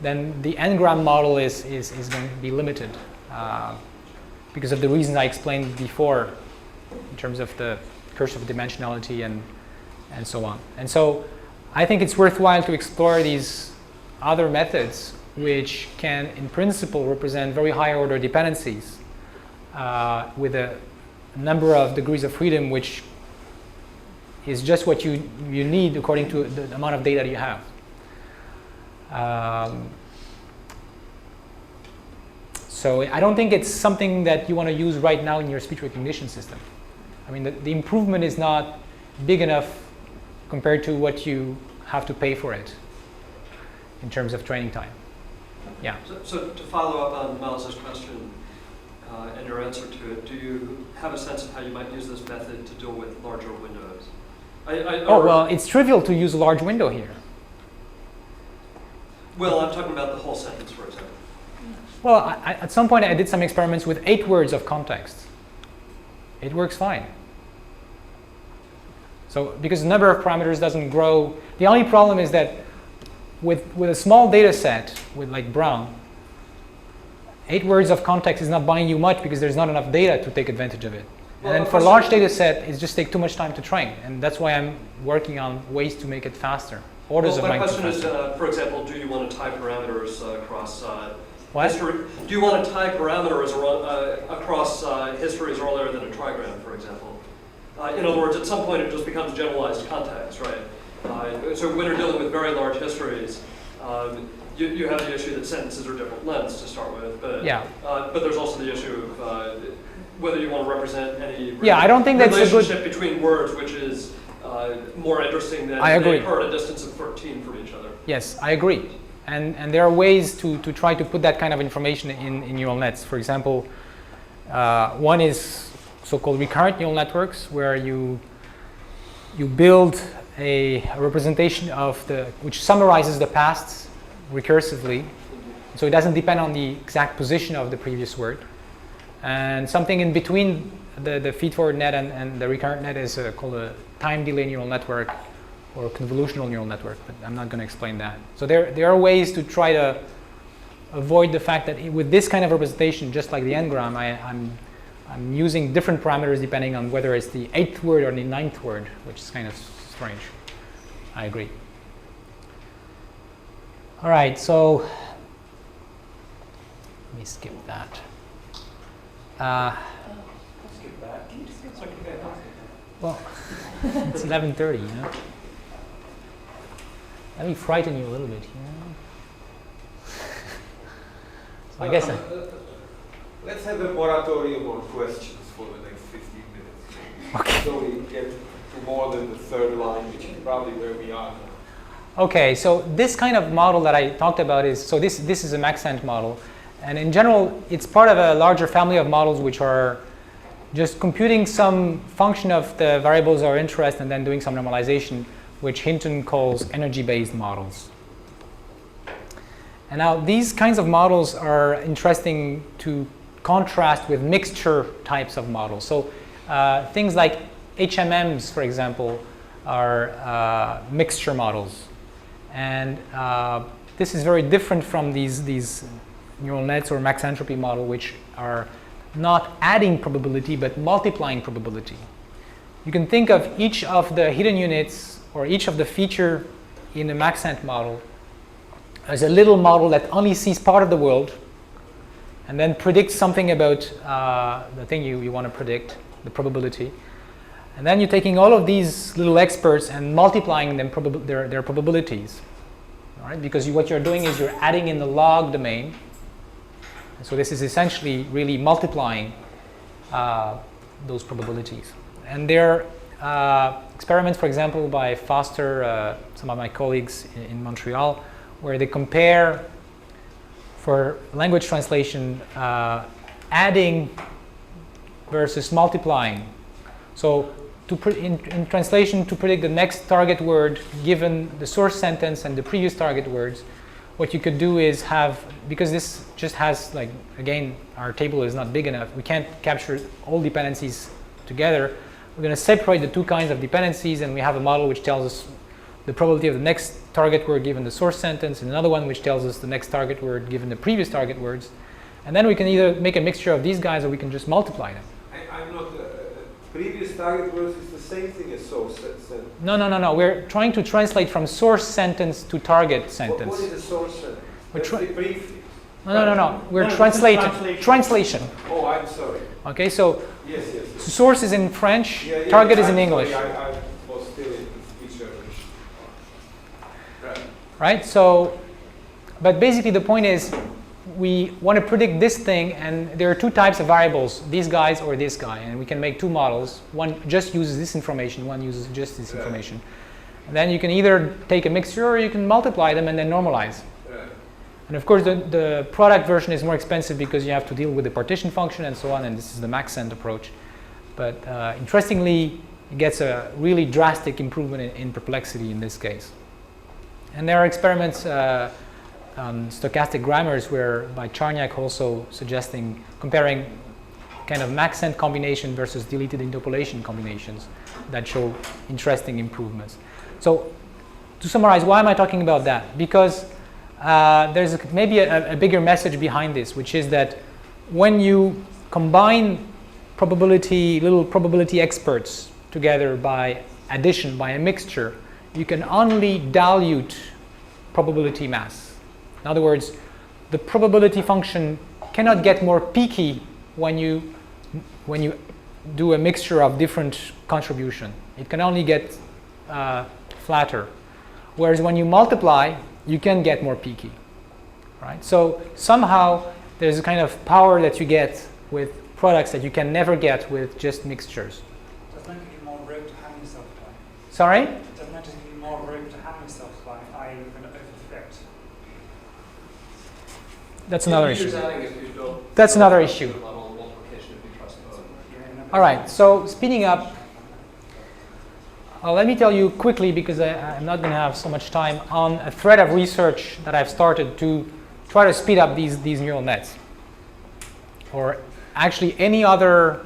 then the n-gram model is going to be limited because of the reasons I explained before in terms of the curse of dimensionality and so on. And so I think it's worthwhile to explore these other methods which can, in principle, represent very high order dependencies with a number of degrees of freedom which is just what you need according to the amount of data you have. So I don't think it's something that you want to use right now in your speech recognition system. I mean, the improvement is not big enough compared to what you have to pay for it in terms of training time. Yeah. So to follow up on Miles's question and your answer to it, do you have a sense of how you might use this method to deal with larger windows? Oh, well, it's trivial to use a large window here. Well, I'm talking about the whole sentence, for example. Well, at some point I did some experiments with 8 words of context. It works fine. So, because the number of parameters doesn't grow, the only problem is that with a small data set, with like Brown, 8 words of context is not buying you much because there's not enough data to take advantage of it. Well, and then for a large data set, it just takes too much time to train. And that's why I'm working on ways to make it faster. Orders of My magnitude question is, faster. for example, do you want to tie parameters across What? history? Do you want to tie parameters across histories earlier than a trigram, for example? In other words, at some point it just becomes generalized context, right? So when you're dealing with very large histories, you have the issue that sentences are different lengths to start with, but Yeah. But there's also the issue of whether you want to represent any Yeah, I don't think that's a good- relationship between words, which is more interesting than I agree. they occur at a distance of 13 from each other. Yes, I agree. And there are ways to try to put that kind of information in neural nets. For example, one is so-called recurrent neural networks, where you build a representation of which summarizes the past recursively. So it doesn't depend on the exact position of the previous word. And something in between the feed-forward net and the recurrent net is called a time delay neural network or convolutional neural network, but I'm not going to explain that. So there are ways to try to avoid the fact that with this kind of representation, just like the n-gram, I'm using different parameters depending on whether it's the 8th word or the 9th word, which is kind of strange. I agree. All right, so let me skip that. Skip that. Can you just skip so I can go back? Well, it's 11:30, you know. Let me frighten you a little bit here. So I guess Let's have a moratorium on questions for the next 15 minutes. Okay. So we get to more than the third line, which is probably where we are now. Okay, so this kind of model that I talked about is, so this is a Maxent model. And in general, it's part of a larger family of models which are just computing some function of the variables of our interest and then doing some normalization, which Hinton calls energy-based models. And now these kinds of models are interesting to contrast with mixture types of models. So things like HMMs, for example, are mixture models. And this is very different from these neural nets or max entropy model, which are not adding probability, but multiplying probability. You can think of each of the hidden units or each of the feature in the Maxent model as a little model that only sees part of the world and then predicts something about the thing you want to predict, the probability. And then you're taking all of these little experts and multiplying them their probabilities. All right? Because what you're doing is you're adding in the log domain. And so this is essentially really multiplying those probabilities. And there are experiments, for example, by Foster, some of my colleagues in Montreal, where they compare, for language translation, adding versus multiplying. So in translation, to predict the next target word given the source sentence and the previous target words, what you could do is have, because this just has, like, again, our table is not big enough, we can't capture all dependencies together. We're going to separate the two kinds of dependencies, and we have a model which tells us the probability of the next target word given the source sentence, and another one which tells us the next target word given the previous target words. And then we can either make a mixture of these guys or we can just multiply them. I'm not, previous target words is the same thing as source sentence. No. We're trying to translate from source sentence to target sentence. What is a source sentence? We're That's the brief. No. We're No, translating. Translation. Oh, I'm sorry. Okay, so Yes. source is in French, Yeah, target is in I'm English. sorry, I was still in speech recognition. Right. Right? So, but basically the point is we want to predict this thing, and there are two types of variables, these guys or this guy, and we can make two models. One just uses this information, one uses just this information. And then you can either take a mixture or you can multiply them and then normalize. And of course the product version is more expensive because you have to deal with the partition function and so on, and this is the Maxent approach. But interestingly, it gets a really drastic improvement in perplexity in this case. And there are experiments on stochastic grammars where by Charniak also suggesting comparing kind of maxent combination versus deleted interpolation combinations that show interesting improvements. So to summarize, why am I talking about that? Because there's maybe a bigger message behind this, which is that when you combine little probability experts together by addition, by a mixture, you can only dilute probability mass. In other words, the probability function cannot get more peaky when you do a mixture of different contribution. It can only get flatter. Whereas when you multiply, you can get more peaky, right? So somehow there's a kind of power that you get with products that you can never get with just mixtures. Doesn't that give you more room to ham yourself by? Sorry? Doesn't that just give you more room to ham yourself by, i.e. you're going to overfit? That's another issue. If you build That's another issue. level multiplication if you trust both. All right, so speeding up, let me tell you quickly, because I'm not going to have so much time, on a thread of research that I've started to try to speed up these neural nets. Or actually any other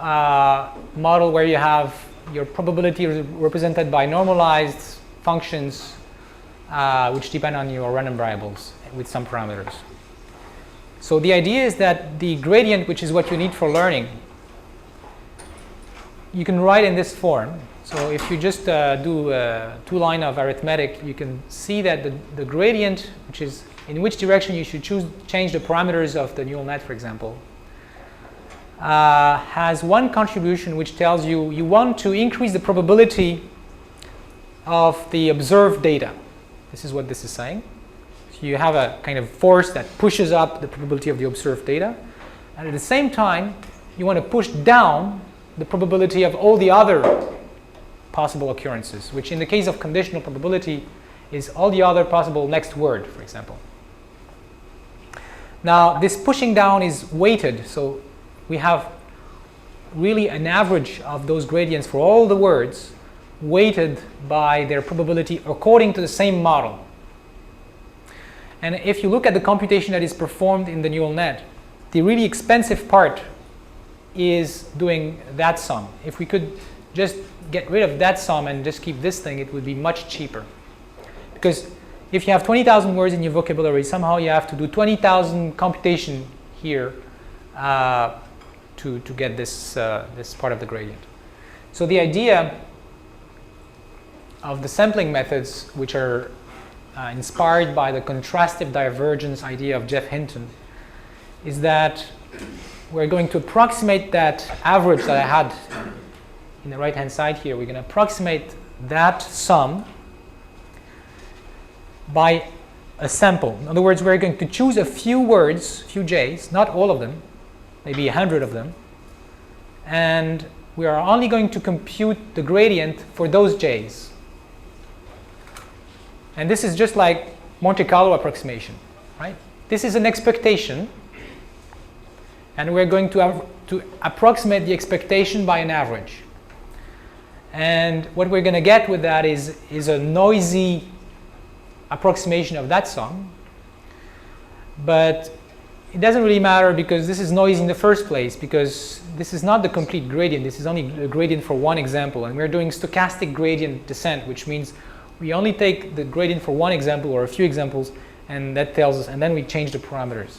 model where you have your probability represented by normalized functions which depend on your random variables with some parameters. So the idea is that the gradient, which is what you need for learning, you can write in this form. So if you just do a 2-line of arithmetic, you can see that the gradient, which is in which direction you should change the parameters of the neural net, for example, has one contribution which tells you you want to increase the probability of the observed data. This is what this is saying. So you have a kind of force that pushes up the probability of the observed data. And at the same time, you want to push down the probability of all the other possible occurrences, which in the case of conditional probability is all the other possible next word, for example. Now, this pushing down is weighted, so we have really an average of those gradients for all the words weighted by their probability according to the same model. And if you look at the computation that is performed in the neural net, the really expensive part is doing that sum. If we could just get rid of that sum and just keep this thing, it would be much cheaper. Because if you have 20,000 words in your vocabulary, somehow you have to do 20,000 computation here to get this part of the gradient. So the idea of the sampling methods, which are inspired by the contrastive divergence idea of Jeff Hinton, is that we're going to approximate that average that I had in the right-hand side here. We're going to approximate that sum by a sample. In other words, we're going to choose a few words, few J's, not all of them, maybe 100 of them, and we are only going to compute the gradient for those J's. And this is just like Monte Carlo approximation, right? This is an expectation, and we're going to approximate the expectation by an average. And what we're going to get with that is a noisy approximation of that sum. But it doesn't really matter because this is noisy in the first place, because this is not the complete gradient. This is only a gradient for one example. And we're doing stochastic gradient descent, which means we only take the gradient for one example or a few examples, and that tells us, and then we change the parameters.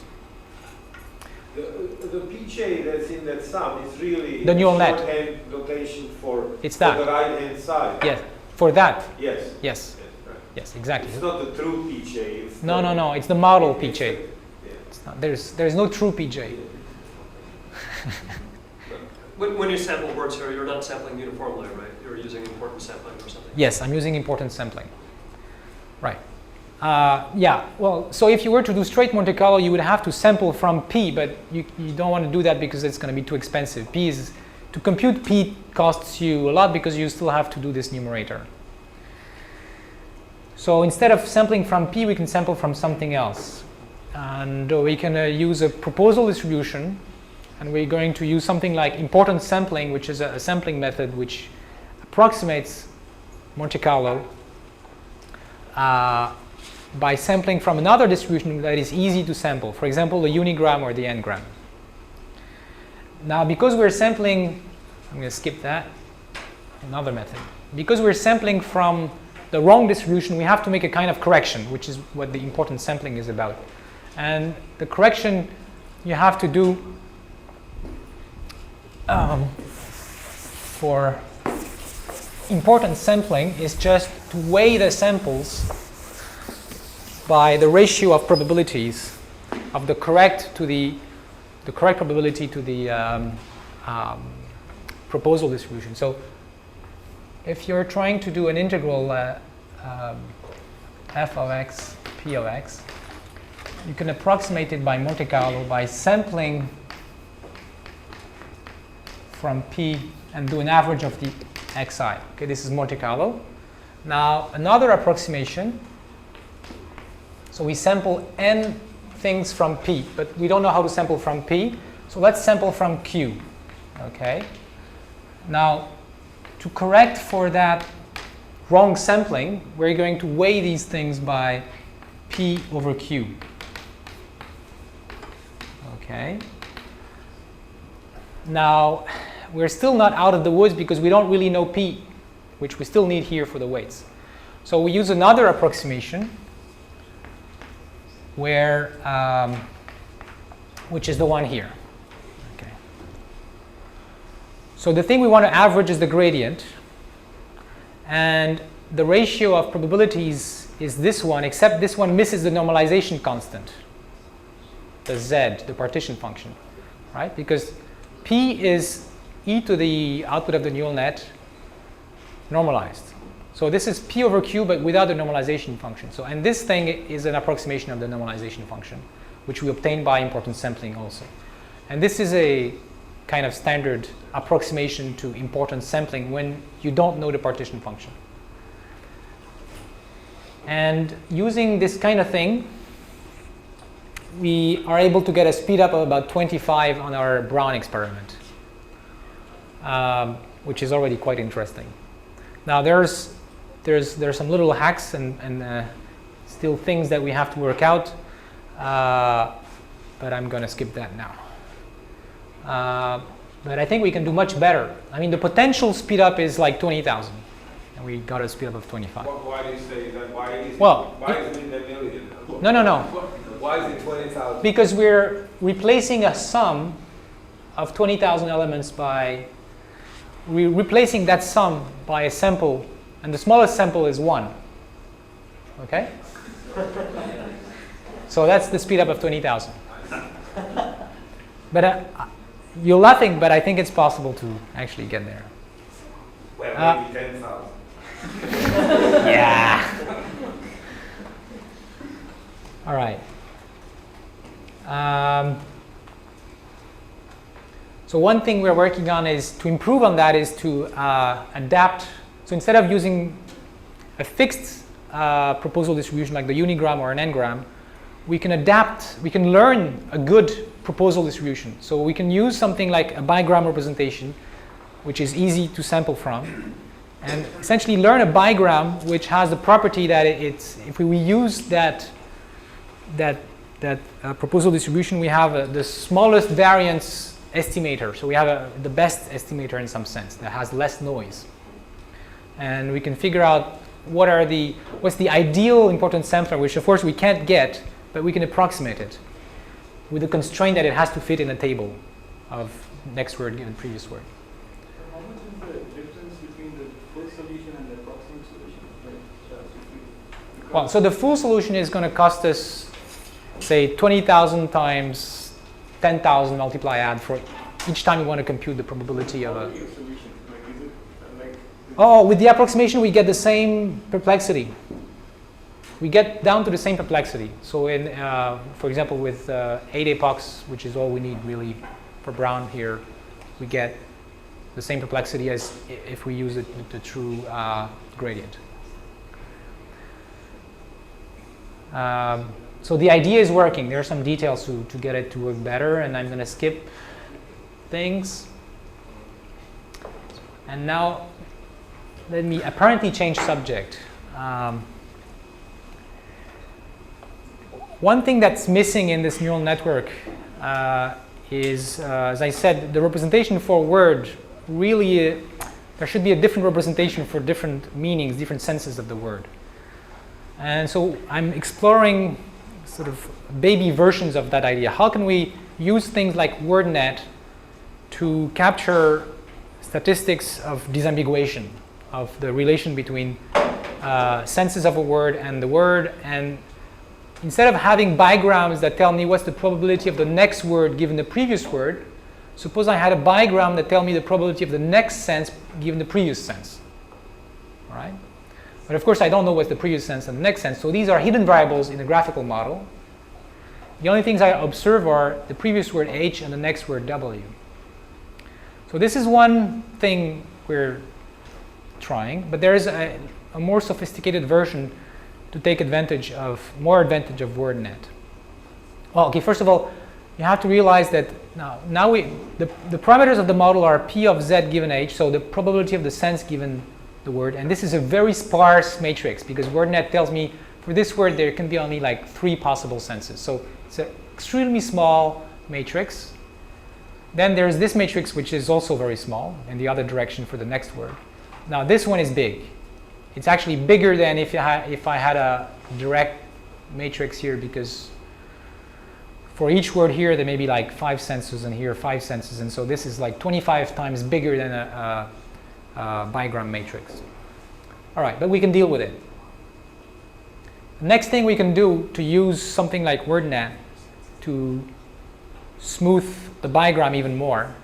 The PJ that's in that sum is really the neural net shorthand notation for the right hand side. Yes, for that. Yes. Yes. Right. Yes, exactly. It's not the true PJ. It's No. It's the model PJ. Yeah. It's not, there's no true PJ. When you sample words here, you're not sampling uniformly, right? You're using importance sampling or something. Yes, I'm using importance sampling. Right. Yeah, well, so if you were to do straight Monte Carlo, you would have to sample from P, but you don't want to do that because it's going to be too expensive. To compute P costs you a lot because you still have to do this numerator. So instead of sampling from P, we can sample from something else. And we can use a proposal distribution. and we're going to use something like importance sampling, which is a sampling method which approximates Monte Carlo by sampling from another distribution that is easy to sample, for example, the unigram or the n-gram. Now, because we're sampling, I'm going to skip that, another method. Because we're sampling from the wrong distribution, we have to make a kind of correction, which is what the importance sampling is about. And the correction you have to do for importance sampling is just to weigh the samples by the ratio of probabilities of the correct to the correct probability to the proposal distribution. So if you're trying to do an integral f of x, p of x, you can approximate it by Monte Carlo by sampling from p and do an average of the xi. Okay, this is Monte Carlo. Now another approximation. So we sample n things from p, but we don't know how to sample from p. So let's sample from q. Okay. Now to correct for that wrong sampling, we're going to weigh these things by p over q. Okay. Now, we're still not out of the woods because we don't really know p, which we still need here for the weights. So we use another approximation where, which is the one here. Okay. So the thing we want to average is the gradient, and the ratio of probabilities is this one, except this one misses the normalization constant, the z, the partition function, right? Because p is e to the output of the neural net normalized. So this is p over q, but without the normalization function. So, and this thing is an approximation of the normalization function, which we obtain by importance sampling also. And this is a kind of standard approximation to importance sampling when you don't know the partition function. And using this kind of thing, we are able to get a speed up of about 25 on our Brown experiment, which is already quite interesting. Now there's some little hacks and still things that we have to work out, but I'm going to skip that now. But I think we can do much better. I mean, the potential speed up is like 20,000, and we got a speed up of 25. Why do you say that? Why is it in the million? No. Why is it 20,000? Because we're replacing a sum of 20,000 elements by, we're replacing that sum by a sample, and the smallest sample is 1. Okay? So that's the speed up of 20,000. But you're laughing, but I think it's possible to actually get there. Well, maybe 10,000. Yeah. All right. So one thing we're working on is to improve on that is to adapt. So instead of using a fixed proposal distribution like the unigram or an n-gram, we can adapt, we can learn a good proposal distribution. So we can use something like a bigram representation, which is easy to sample from, and essentially learn a bigram which has the property that it's, if we use that proposal distribution, we have the smallest variance estimator. So we have the best estimator in some sense that has less noise. And we can figure out what's the ideal importance sampler, which of course we can't get, but we can approximate it with the constraint that it has to fit in a table of next word given previous word. How much is the difference between the full solution and the approximate solution? Well, so the full solution is going to cost us, say, 20,000 times 10,000 multiply add for each time we want to compute the probability of a solution. Like, is it like? Oh, with the approximation we get the same perplexity. We get down to the same perplexity. So in, for example, with 8 epochs, which is all we need really for Brown here, we get the same perplexity as if we use the true gradient. So the idea is working. There are some details to get it to work better, and I'm going to skip things. And now let me apparently change subject. One thing that's missing in this neural network is, as I said, the representation for a word. Really, there should be a different representation for different meanings, different senses of the word. And so I'm exploring sort of baby versions of that idea. How can we use things like WordNet to capture statistics of disambiguation, of the relation between senses of a word and the word, and instead of having bigrams that tell me what's the probability of the next word given the previous word, suppose I had a bigram that tell me the probability of the next sense given the previous sense. All right? But of course, I don't know what's the previous sense and the next sense, so these are hidden variables in the graphical model. The only things I observe are the previous word H and the next word W. So this is one thing we're trying, but there is a more sophisticated version to take more advantage of WordNet. Well, okay, first of all, you have to realize that now the parameters of the model are P of Z given H, so the probability of the sense given the word, and this is a very sparse matrix because WordNet tells me for this word there can be only like 3 possible senses. So it's an extremely small matrix. Then there's this matrix which is also very small in the other direction for the next word. Now this one is big. It's actually bigger than if I had a direct matrix here, because for each word here there may be like 5 senses and here 5 senses, and so this is like 25 times bigger than a bigram matrix. All right, but we can deal with it. The next thing we can do to use something like WordNet to smooth the bigram even more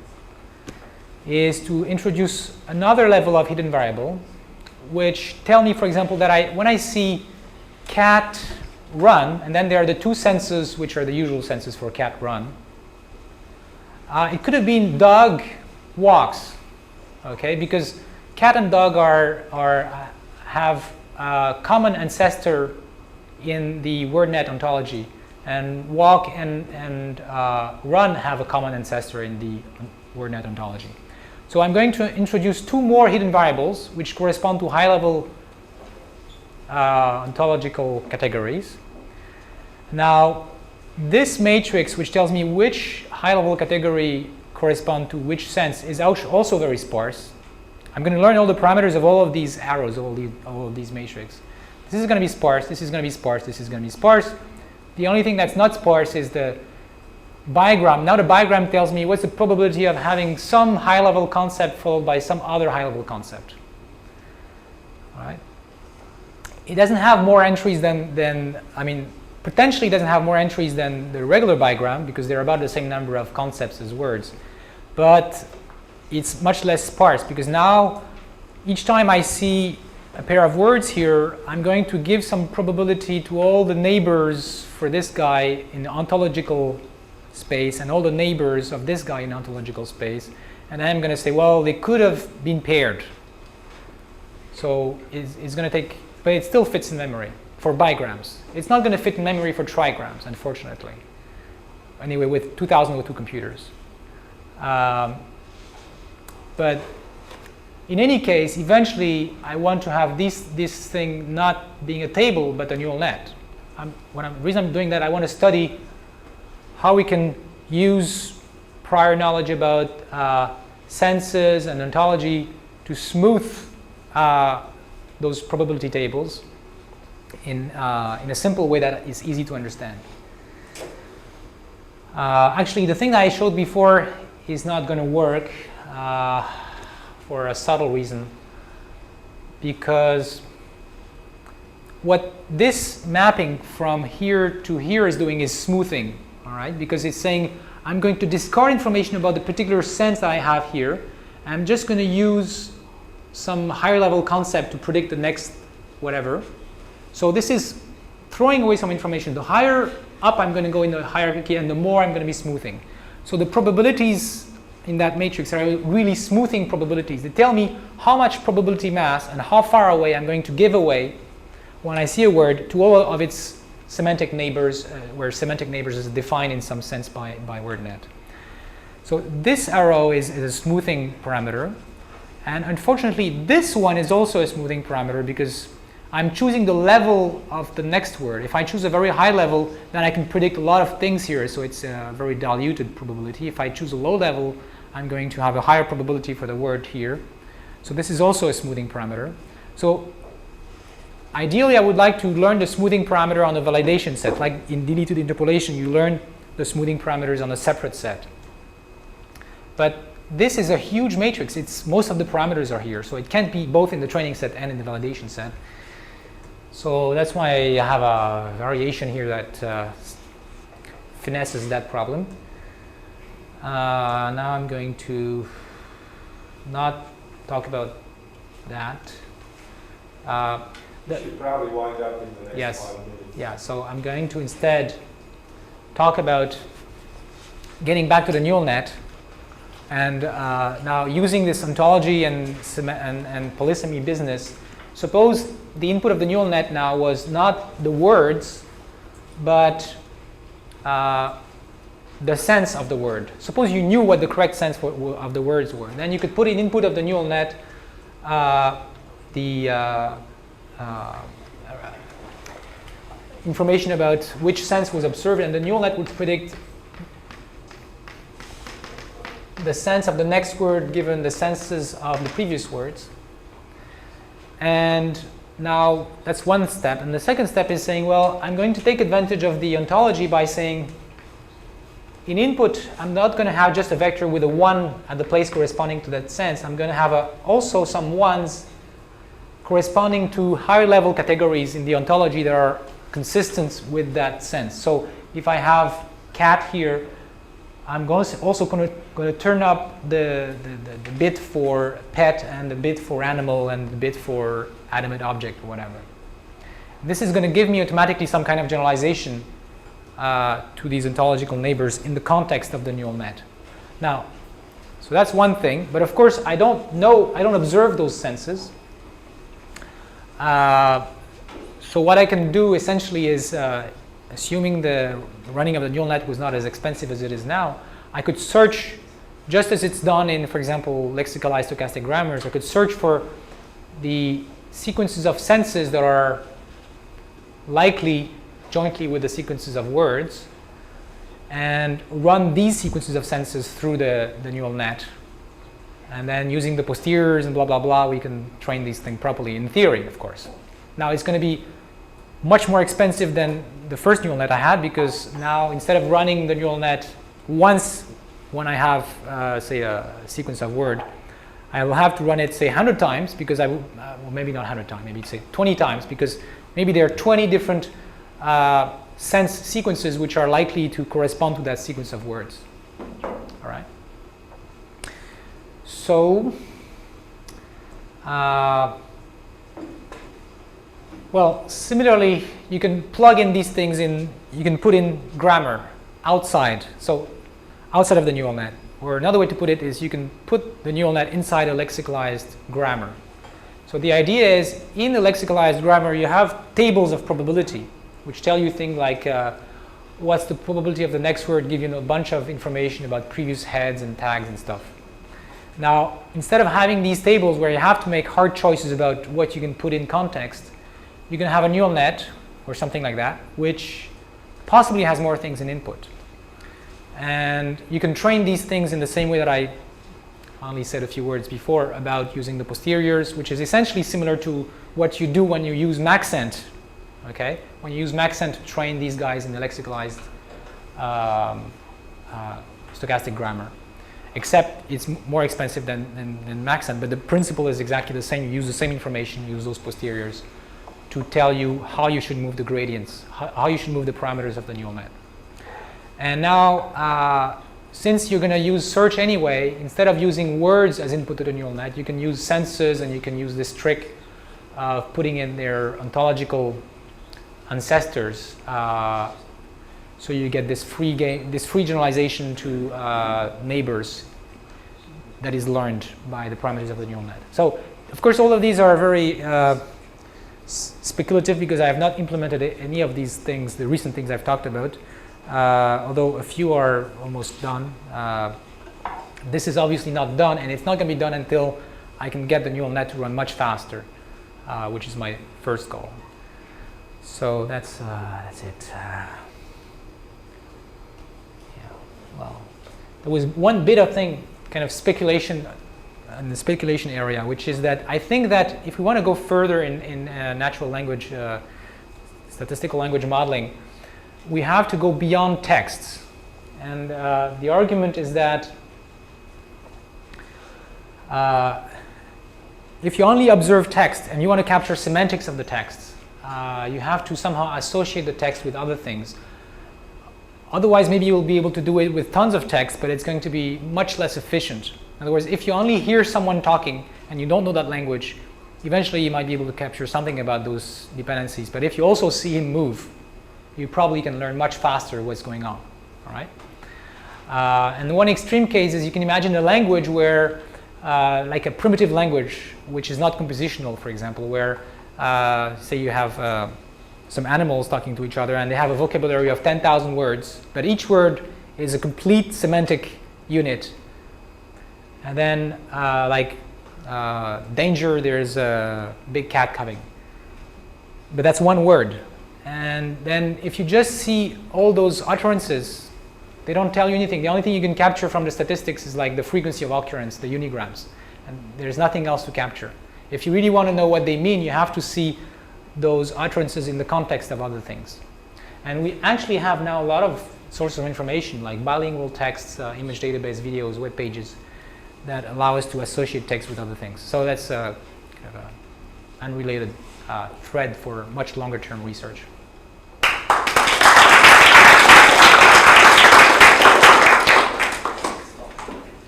is to introduce another level of hidden variable, which tell me, for example, that when I see cat run, and then there are the 2 senses which are the usual senses for cat run, it could have been dog walks, okay? Because cat and dog have a common ancestor in the WordNet ontology, and walk and run have a common ancestor in the WordNet ontology. So I'm going to introduce 2 more hidden variables which correspond to high-level ontological categories. Now, this matrix, which tells me which high-level category correspond to which sense, is also very sparse. I'm going to learn all the parameters of all of these arrows, all of these matrices. This is going to be sparse, this is going to be sparse, this is going to be sparse. The only thing that's not sparse is the bigram. Now the bigram tells me what's the probability of having some high-level concept followed by some other high-level concept. All right. It doesn't have more entries potentially it doesn't have more entries than the regular bigram because they're about the same number of concepts as words. But it's much less sparse because now each time I see a pair of words here, I'm going to give some probability to all the neighbors for this guy in the ontological space and all the neighbors of this guy in ontological space, and then I'm going to say, well, they could have been paired. So it's going to take, but it still fits in memory for bigrams. It's not going to fit in memory for trigrams, unfortunately. Anyway, with 2002 computers. But in any case, eventually, I want to have this thing not being a table, but a neural net. The reason I'm doing that, I want to study how we can use prior knowledge about senses and ontology to smooth those probability tables in a simple way that is easy to understand. Actually, the thing that I showed before is not going to work for a subtle reason, because what this mapping from here to here is doing is smoothing, all right? Because it's saying I'm going to discard information about the particular sense that I have here. I'm just going to use some higher level concept to predict the next whatever. So this is throwing away some information. The higher up I'm going to go in the hierarchy, and the more I'm going to be smoothing. So the probabilities in that matrix are really smoothing probabilities. They tell me how much probability mass and how far away I'm going to give away when I see a word to all of its semantic neighbors, where semantic neighbors is defined in some sense by WordNet. So this arrow is a smoothing parameter. And unfortunately, this one is also a smoothing parameter because I'm choosing the level of the next word. If I choose a very high level, then I can predict a lot of things here, so it's a very diluted probability. If I choose a low level, I'm going to have a higher probability for the word here. So this is also a smoothing parameter. So ideally, I would like to learn the smoothing parameter on a validation set. Like in deleted interpolation, you learn the smoothing parameters on a separate set. But this is a huge matrix. Most of the parameters are here, so it can't be both in the training set and in the validation set. So that's why I have a variation here that finesses that problem. Now I'm going to not talk about that. You should probably wind up in the next 5 minutes. Yeah, so I'm going to instead talk about getting back to the neural net. And now using this ontology and polysemy business, suppose the input of the neural net now was not the words, but the sense of the word. Suppose you knew what the correct sense of the words were. Then you could put in input of the neural net the information about which sense was observed, and the neural net would predict the sense of the next word given the senses of the previous words. And now that's one step. And the second step is saying, well, I'm going to take advantage of the ontology by saying, in input, I'm not going to have just a vector with a 1 at the place corresponding to that sense. I'm going to have also some 1s corresponding to higher level categories in the ontology that are consistent with that sense. So if I have cat here, I'm also going to turn up the bit for pet and the bit for animal and the bit for animate object or whatever. This is going to give me automatically some kind of generalization to these ontological neighbors in the context of the neural net. Now, so that's one thing, but of course I don't observe those senses. So what I can do essentially is, assuming the running of the neural net was not as expensive as it is now, I could search, just as it's done in, for example, lexicalized stochastic grammars, I could search for the sequences of senses that are likely jointly with the sequences of words, and run these sequences of senses through the neural net. And then using the posteriors and blah, blah, blah, we can train these things properly, in theory, of course. Now, it's going to be much more expensive than the first neural net I had, because now instead of running the neural net once when I have, say, a sequence of word, I will have to run it, say, 100 times, because well, maybe not 100 times, maybe say 20 times, because maybe there are 20 different sense sequences which are likely to correspond to that sequence of words. All right? So, well, similarly, you can plug in these things in, you can put in grammar outside, so outside of the neural net. Or another way to put it is you can put the neural net inside a lexicalized grammar. So the idea is, in the lexicalized grammar, you have tables of probability, which tell you things like what's the probability of the next word, give you a bunch of information about previous heads and tags and stuff. Now, instead of having these tables where you have to make hard choices about what you can put in context, you can have a neural net or something like that, which possibly has more things in input. And you can train these things in the same way that I only said a few words before about using the posteriors, which is essentially similar to what you do when you use Maxent. Okay? When you use Maxent to train these guys in the lexicalized stochastic grammar. Except it's more expensive than Maxent, but the principle is exactly the same. You use the same information, use those posteriors to tell you how you should move the gradients, how you should move the parameters of the neural net. And now, since you're going to use search anyway, instead of using words as input to the neural net, you can use senses, and you can use this trick of putting in their ontological ancestors. So you get this free generalization to neighbors that is learned by the parameters of the neural net. So, of course, all of these are very speculative, because I have not implemented any of these things, the recent things I've talked about, although a few are almost done. This is obviously not done, and it's not going to be done until I can get the neural net to run much faster, which is my first goal. So that's it. Yeah. Well, there was one bit of thing, kind of speculation in the speculation area, which is that I think that if we want to go further in natural language, statistical language modeling, we have to go beyond texts. And the argument is that if you only observe text and you want to capture semantics of the text, you have to somehow associate the text with other things. Otherwise, maybe you'll be able to do it with tons of text, but it's going to be much less efficient. In other words, if you only hear someone talking and you don't know that language, eventually you might be able to capture something about those dependencies. But if you also see him move, you probably can learn much faster what's going on. All right? And the one extreme case is you can imagine a language where, like a primitive language, which is not compositional, for example, where, say you have some animals talking to each other and they have a vocabulary of 10,000 words, but each word is a complete semantic unit. And then, like danger, there's a big cat coming. But that's one word. And then if you just see all those utterances, they don't tell you anything. The only thing you can capture from the statistics is like the frequency of occurrence, the unigrams. And there's nothing else to capture. If you really want to know what they mean, you have to see those utterances in the context of other things. And we actually have now a lot of sources of information, like bilingual texts, image database, videos, web pages, that allow us to associate text with other things. So that's kind of an unrelated thread for much longer term research.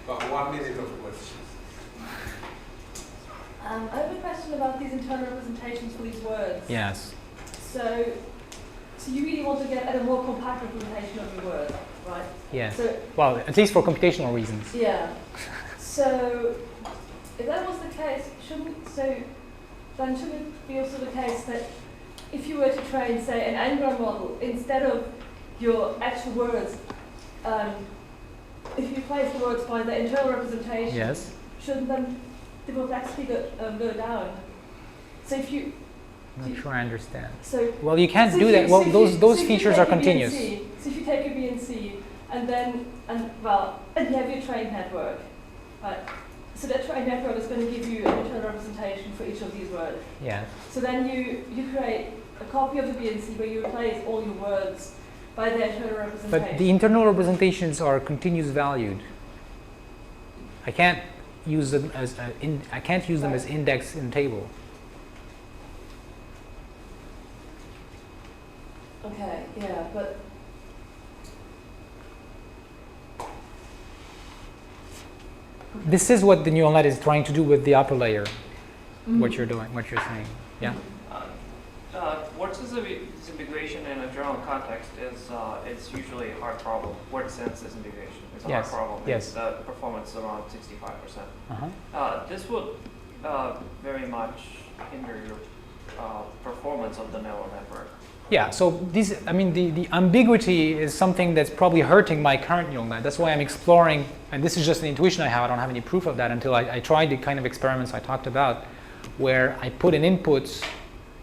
About 1 minute of questions. I have a question about these internal representations for these words. Yes. So you really want to get at a more compact representation of your word, right? Yes. So, well, at least for computational reasons. yeah. So if that was the case, shouldn't it be also the case that if you were to train, say, an N-gram model, instead of your actual words, if you replace the words by the internal representation, Yes. shouldn't then the complexity go down? So if you... I'm not sure I understand. So, well, you can't do that. Well, those features are continuous. So if you take a B and C, and then, and you have your trained network, right? So that trained network is going to give you an internal representation for each of these words. Yeah. So then you create a copy of the B and C where you replace all your words by the internal representation. But the internal representations are continuous valued. I can't use them as as index in table. Okay, yeah, but this is what the neural net is trying to do with the upper layer. What you're doing, what you're saying. Yeah. Word disintegration in a general context is it's usually a hard problem. Word sense disintegration is a Yes. hard problem. Yes. It's performance around 65%. Uh-huh. This would very much hinder your performance of the neural network. Yeah, so the ambiguity is something that's probably hurting my current neural net. That's why I'm exploring, and this is just an intuition I have, I don't have any proof of that until I tried the kind of experiments I talked about, where I put an input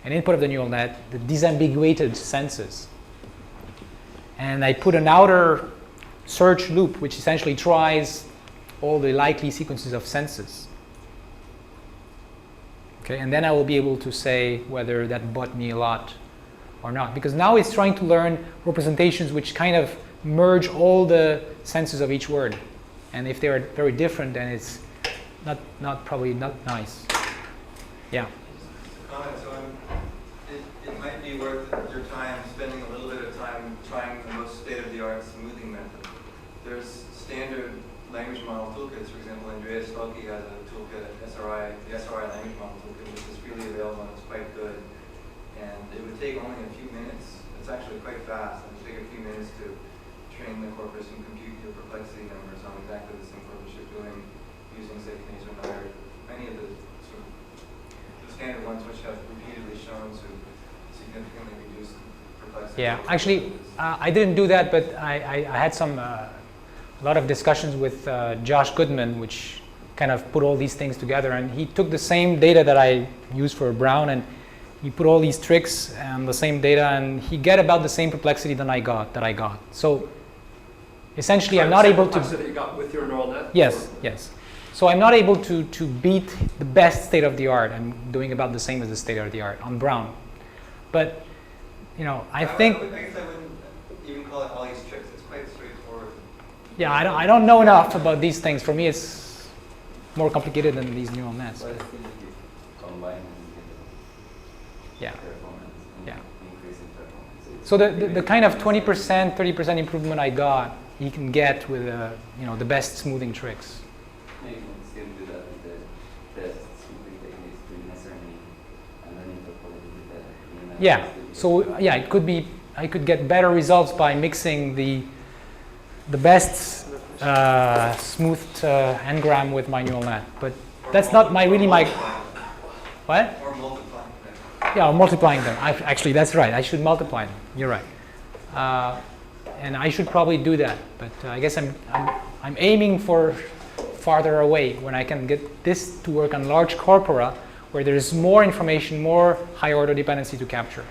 of the neural net that disambiguated senses. And I put an outer search loop, which essentially tries all the likely sequences of senses. Okay, and then I will be able to say whether that bought me a lot or not, because now it's trying to learn representations which kind of merge all the senses of each word, and if they are very different, then it's probably not nice. Yeah. Comment. So it might be worth your time spending a little bit of time trying the most state-of-the-art smoothing method. There's standard language model toolkits. For example, Andreas Stolke has a toolkit, the SRI language model toolkit, which is freely available and it's quite good. And it would take only a few minutes. It's actually quite fast. It would take a few minutes to train the corpus and compute your perplexity numbers on exactly the same corpus you're doing using, say, Kneser and Nair. Many of the sort of the standard ones which have repeatedly shown to significantly reduce perplexity. Yeah, actually, I didn't do that, but I had some a lot of discussions with Josh Goodman, which kind of put all these things together. And he took the same data that I used for Brown, and he put all these tricks and the same data, and he get about the same perplexity that I got. So essentially, I'm not able to. That you got with your neural net? Yes, yes. So I'm not able to beat the best state of the art. I'm doing about the same as the state of the art on Brown. But, you know, I think. I guess I wouldn't even call it all these tricks. It's quite straightforward. Yeah, I don't know enough about these things. For me, it's more complicated than these neural nets. But still, if you combine and Yeah. performance, and Yeah. increase in performance. So the kind of 20%, 30% improvement I got, you can get with you know, the best smoothing tricks. You can still do that with the best smoothing techniques to necessarily, and then interpolate it with the EMF. Yeah. So yeah, it could be. I could get better results by mixing the best smoothed n-gram with my neural net, but that's not really my. What? Or multiplying them. Yeah, or multiplying them. Actually, that's right. I should multiply them. You're right. And I should probably do that, but I guess I'm aiming for farther away when I can get this to work on large corpora where there is more information, more high order dependency to capture.